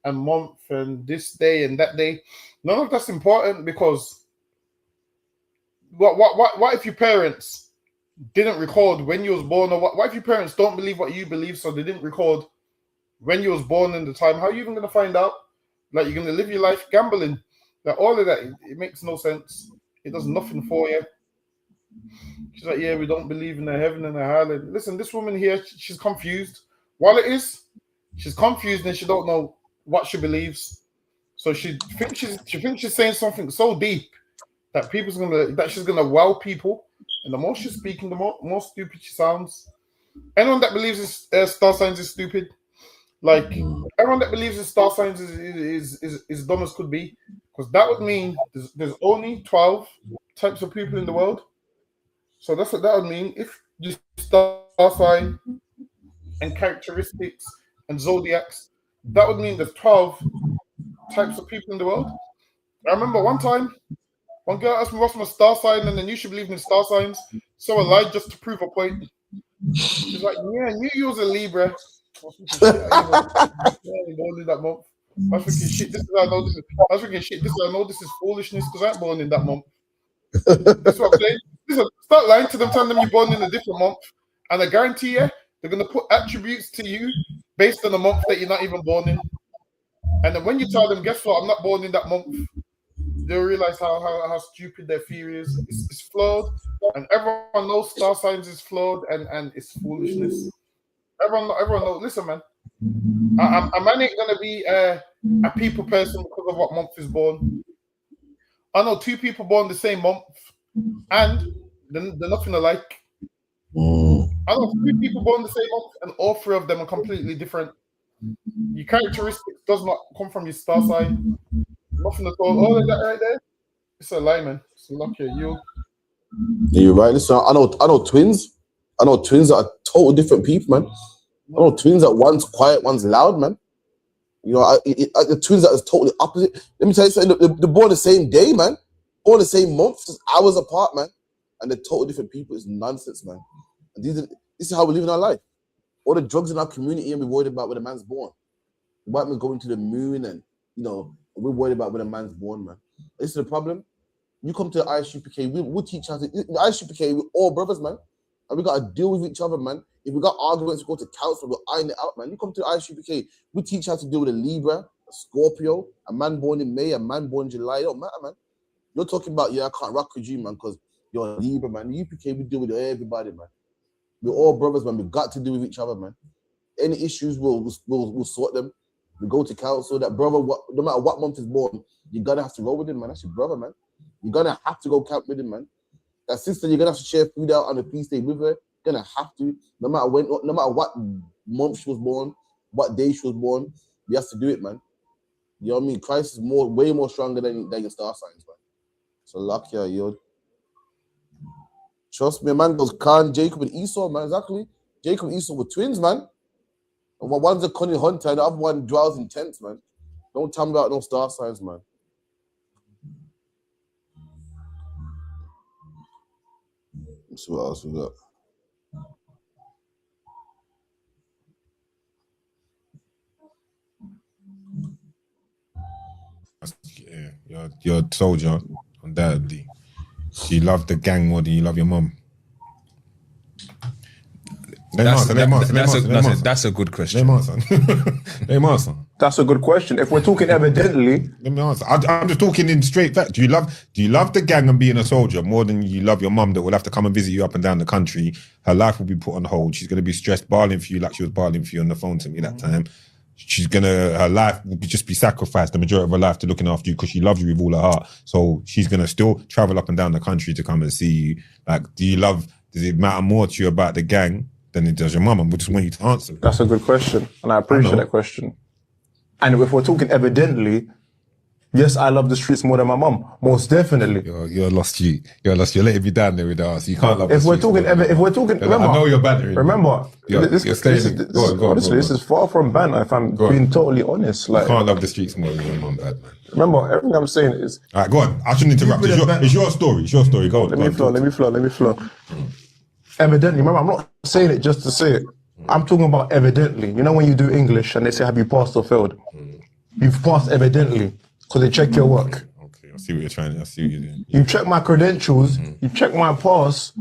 and month and this day and that day. None of that's important because what if your parents didn't record when you was born, or what if your parents don't believe what you believe, so they didn't record when you was born and the time? How are you even going to find out? Like, you're going to live your life gambling. Like, all of that, it makes no sense. It does nothing for you. She's like, yeah, we don't believe in the heaven and the hell. And listen, this woman here, she's confused. While it is, she's confused and she don't know what she believes. So she thinks she's saying something so deep that she's gonna wow people. And the more she's speaking, the more stupid she sounds. Anyone that believes in star signs is stupid. Like, everyone that believes in star signs is dumb as could be. Because that would mean there's only 12 types of people in the world. So that's what that would mean. If you star sign and characteristics and zodiacs, that would mean there's 12 types of people in the world. I remember one time, one girl asked me what's my star sign, and then you should believe in star signs. So I lied just to prove a point. She's like, yeah, I knew you was a Libra. I was thinking, shit, that month. I was thinking, shit, this is how I know this is foolishness because I'm born in that month. That's what I'm saying. Listen, start lying to them, telling them you're born in a different month, and I guarantee you they're gonna put attributes to you based on the month that you're not even born in. And then when you tell them, guess what, I'm not born in that month, they'll realize how stupid their theory is. It's flawed, and everyone knows star signs is flawed and it's foolishness. Everyone knows. Listen, man, a man ain't gonna be a people person because of what month is born. I know two people born the same month, and they're nothing alike. I know 3 people born the same month, and all 3 of them are completely different. Your characteristics does not come from your star sign. Nothing at all. All of that right there, it's a lie, man. It's a lucky you. Yeah, you're right. Listen, I know twins. I know twins that are total different people, man. I know twins that one's quiet, one's loud, man. You know, the twins that is totally opposite. Let me tell you something. They're born the same day, man. Born the same month, just hours apart, man. And they're totally different people. It's nonsense, man. And this is how we live in our life. All the drugs in our community, and we're worried about when a man's born. The white man going to the moon, and you know, we're worried about when a man's born, man. This is the problem. You come to the ISUPK, we'll teach how to. The ISUPK, we're all brothers, man. And we got to deal with each other, man. If we got arguments, we go to council, we'll iron it out, man. You come to the ISUPK, we teach how to deal with a Libra, a Scorpio, a man born in May, a man born in July. It don't matter, man. You're talking about, yeah, I can't rock with you, man, because you're a Libra, man. The UPK, we deal with everybody, man. We're all brothers, man. We've got to deal with each other, man. Any issues, we'll sort them. We go to council. That brother, no matter what month is born, you're going to have to roll with him, man. That's your brother, man. You're going to have to go camp with him, man. That sister, you're going to have to share food out on the feast day with her. You're going to have to. No matter what month she was born, what day she was born, you have to do it, man. You know what I mean? Christ is way more stronger than your star signs, man. So lucky, yo. Trust me, man. Goes Khan, Jacob, and Esau, man. Exactly. Jacob and Esau were twins, man. And one's a cunning hunter, and the other one dwells in tents, man. Don't tell me about no star signs, man. Let's see what else we got. Yeah, you're a soldier, undoubtedly. You love the gang more than you love your mum. That's a good question. That's a good question. If we're talking evidently, let me answer. I'm just talking in straight fact. Do you love the gang and being a soldier more than you love your mum that will have to come and visit you up and down the country? Her life will be put on hold. She's going to be stressed, bawling for you like she was bawling for you on the phone to me that time. Her life will just be sacrificed, the majority of her life, to looking after you because she loves you with all her heart. So she's going to still travel up and down the country to come and see you. Like, does it matter more to you about the gang than it does your mum? I just want you to answer. That's a good question, and I appreciate that question. And if we're talking evidently, yes, I love the streets more than my mum, most definitely. You're lost. You're letting me down there with the answer. You can't love. If we're talking, remember, I know you're bantering. Remember, this is far from banter. If I'm being totally honest, like, you can't love the streets more than your mum, bad man. Remember, everything I'm saying is. All right, go on. I shouldn't interrupt. It's your story. It's your story. Go on. Let me flow. Evidently, remember, I'm not saying it just to say it. I'm talking about evidently. You know when you do English and they say, have you passed or failed? You've passed evidently because they check your work. Okay, I see what you're doing. You check my credentials, you check my pass,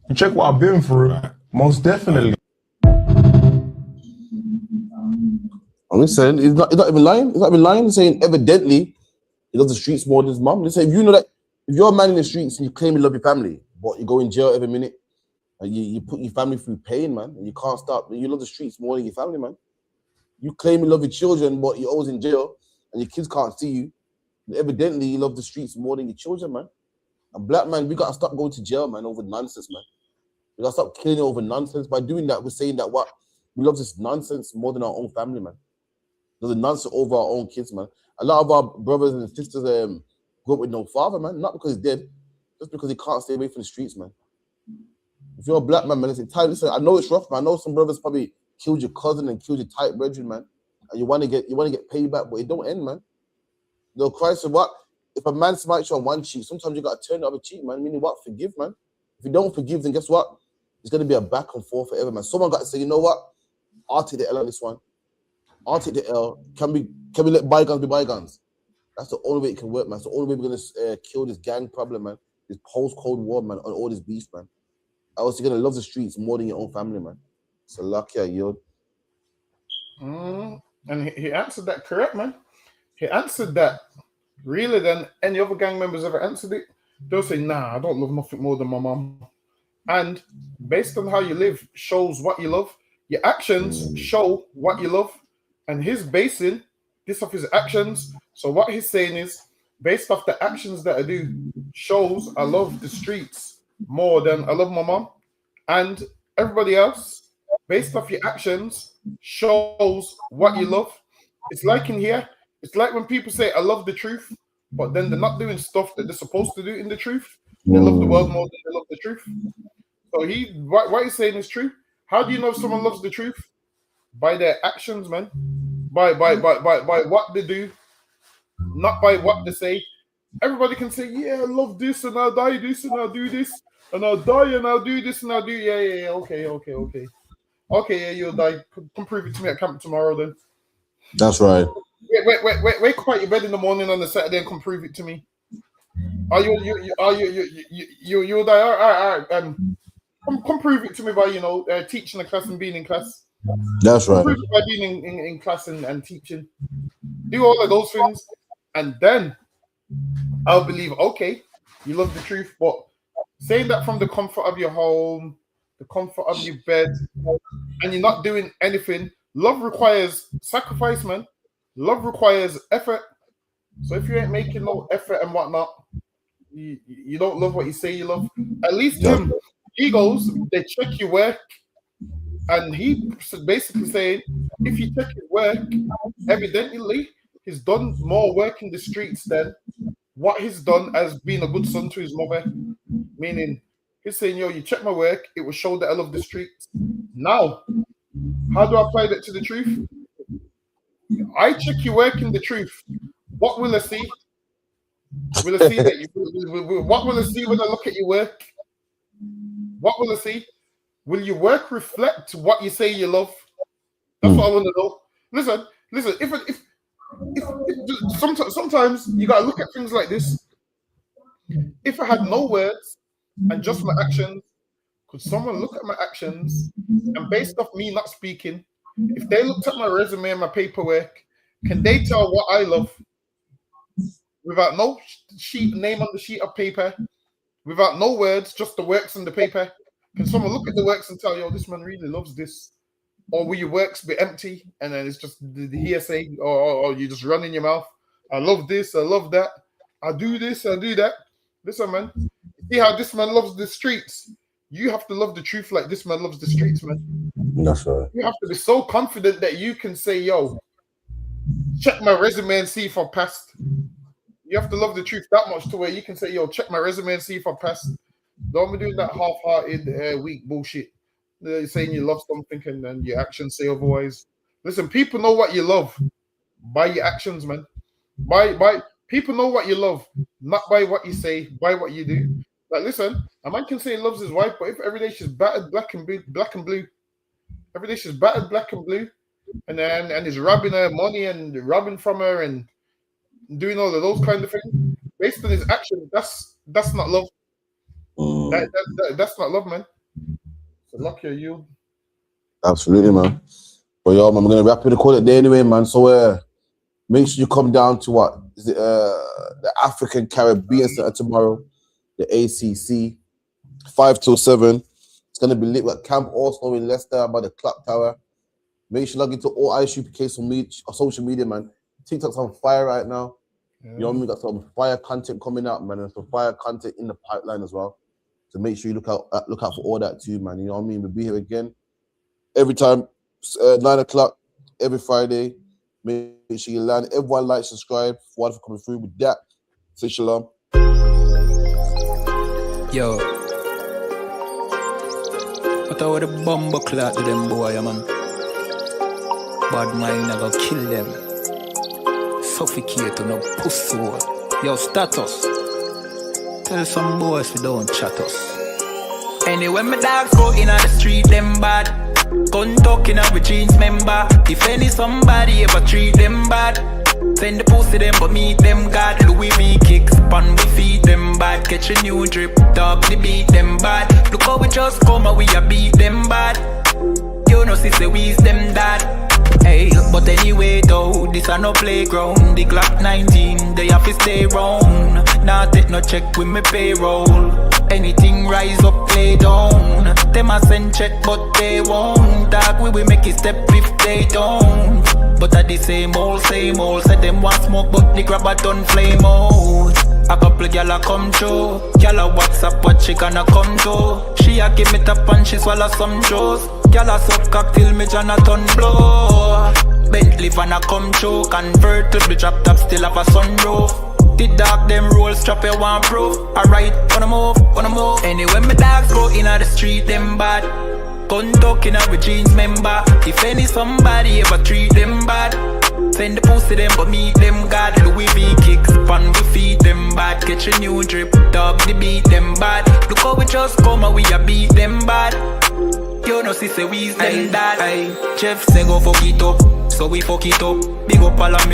you check what I've been through, most definitely. I'm just saying, he's not even lying. He's not even lying. He's saying evidently he loves the streets more than his mum. They say, if you know that, if you're a man in the streets and you claim you love your family, but you go in jail every minute, and you put your family through pain, man, and you can't stop. You love the streets more than your family, man. You claim you love your children, but you're always in jail, and your kids can't see you. Evidently, you love the streets more than your children, man. And black man, we gotta stop going to jail, man, over nonsense, man. We gotta stop killing over nonsense. By doing that, we're saying that we love this nonsense more than our own family, man. There's a nonsense over our own kids, man. A lot of our brothers and sisters grew up with no father, man. Not because he's dead, just because he can't stay away from the streets, man. If you're a black man, listen, I know it's rough, man. I know some brothers probably killed your cousin and killed your tight brethren, man. And you want to get payback, but it don't end, man. No, Christ said, what? If a man smites you on one cheek, sometimes you got to turn the other cheek, man. Meaning what? Forgive, man. If you don't forgive, then guess what? It's going to be a back and forth forever, man. Someone got to say, you know what? I'll take the L on this one. I'll take the L. Can we let bygones be bygones? That's the only way it can work, man. It's the only way we're going to kill this gang problem, man. This post-Cold War, man, on all this beast, man. Else you're going to love the streets more than your own family, man. So lucky, yo. And he answered that correct, man. He answered that really than any other gang members ever answered it. They'll say, nah, I don't love nothing more than my mom. And based on how you live shows what you love. Your actions show what you love. And he's basing this off his actions. So what he's saying is, based off the actions that I do, shows I love the streets more than I love my mom. And everybody else, based off your actions, shows what you love. It's like in here, it's like when people say, I love the truth, but then they're not doing stuff that they're supposed to do in the truth. They love the world more than they love the truth. So what he's saying is true. How do you know if someone loves the truth? By their actions, man. By what they do, not by what they say. Everybody can say, yeah, I love this, and I'll die this, and I'll do this, and I'll die, and I'll do this, and I'll do, yeah, okay. Okay, yeah, you'll die. Come prove it to me at camp tomorrow, then. That's right. Wake up out your bed in the morning on the Saturday and come prove it to me. You'll die. All right. Come prove it to me by teaching a class and being in class. That's right. Prove it by being in class and teaching. Do all of those things, and then I'll believe. Okay, you love the truth, but saying that from the comfort of your home, the comfort of your bed, and you're not doing anything. Love requires sacrifice, man. Love requires effort. So if you ain't making no effort and whatnot, you don't love what you say you love. At least him, he goes, they check your work, and he basically saying, if you check his work, evidently he's done more work in the streets than what he's done as being a good son to his mother. Meaning, he's saying, yo, you check my work, it will show that I love the streets. Now, how do I apply that to the truth? I check your work in the truth. What will I see? Will I see that what will I see when I look at your work? What will I see? Will your work reflect what you say you love? That's what I want to know. Listen. If sometimes you gotta look at things like this. If I had no words and just my actions, could someone look at my actions and based off me not speaking, if they looked at my resume and my paperwork, can they tell what I love without no name on the sheet of paper, without no words, just the works on the paper? Can someone look at the works and tell, yo, this man really loves this? Or will your works be empty and then it's just the hearsay, or you just run in your mouth? I love this, I love that, I do this, I do that. Listen, man, see how this man loves the streets? You have to love the truth like this man loves the streets, man. That's right. You have to be so confident that you can say, yo, check my resume and see if I passed. You have to love the truth that much to where you can say, yo, check my resume and see if I passed. Don't be doing that half-hearted, weak bullshit. Saying you love something and then your actions say otherwise. Listen, people know what you love by your actions, man. By people know what you love, not by what you say, by what you do. Like, listen, a man can say he loves his wife, but if every day she's battered black and blue, every day she's battered black and blue, and he's robbing her money and robbing from her and doing all of those kind of things based on his actions, that's not love. That's not love, man. So lucky are you. Absolutely, man. But yo, man, we're gonna wrap it and call it day anyway, man. So make sure you come down to what is it? The African Caribbean Center tomorrow, the ACC, 5 till 7. It's gonna be lit at Camp Arsenal in Leicester by the Clock Tower. Make sure you log into all ISUPK social media, man. TikTok's on fire right now. Yeah. You know what I mean? Got some fire content coming out, man, and some fire content in the pipeline as well. So make sure you look out for all that too, man. You know what I mean? We'll be here again every time, 9 o'clock every Friday. Make sure you land. Everyone like, subscribe. For what coming through with that. Say shalom. Yo, what are the bomber clock to them boy, man? Bad mind never kill them. Suffocate to no pussy. Yo, status. Tell some boys we don't chat us. Anyway, my dogs go in on the street, them bad. Gun talking up with jeans member. If any somebody ever treat them bad, send the pussy them but meet them God. Louis V kicks pan we feed them bad. Catch a new drip, dog they beat them bad. Look how we just come and we a beat them bad. You know sister we is them dad. Hey, but anyway though, this a no playground. The Glock 19, they have to stay round. Now take no check with me payroll. Anything rise up, play down. Them a send check but they won't. Dog we will make it step if they don't. but at the same old. Said them want smoke, but the grabber done flame out. A couple gyal a come through, gyal a WhatsApp what she gonna come to. She a give me tap and she swallow some juice. Gyal a suck cock till me Jonathan blow. Bentley van a come through, convert to the drop top, still have a sunroof. The dog them roll, strap you one proof. Alright, wanna move. Anyway, my dogs go in the street, them bad. Gun talking out with jeans member. If any somebody ever treat them bad, send the pussy them but meet them God. Louis V kicks, pan we feed them bad. Catch a new drip, dog the beat them bad. Look how we just come and we a beat them bad. You know see say we's them dad. Jeff say go fuck it up, so we fuck it up. Big up all of me.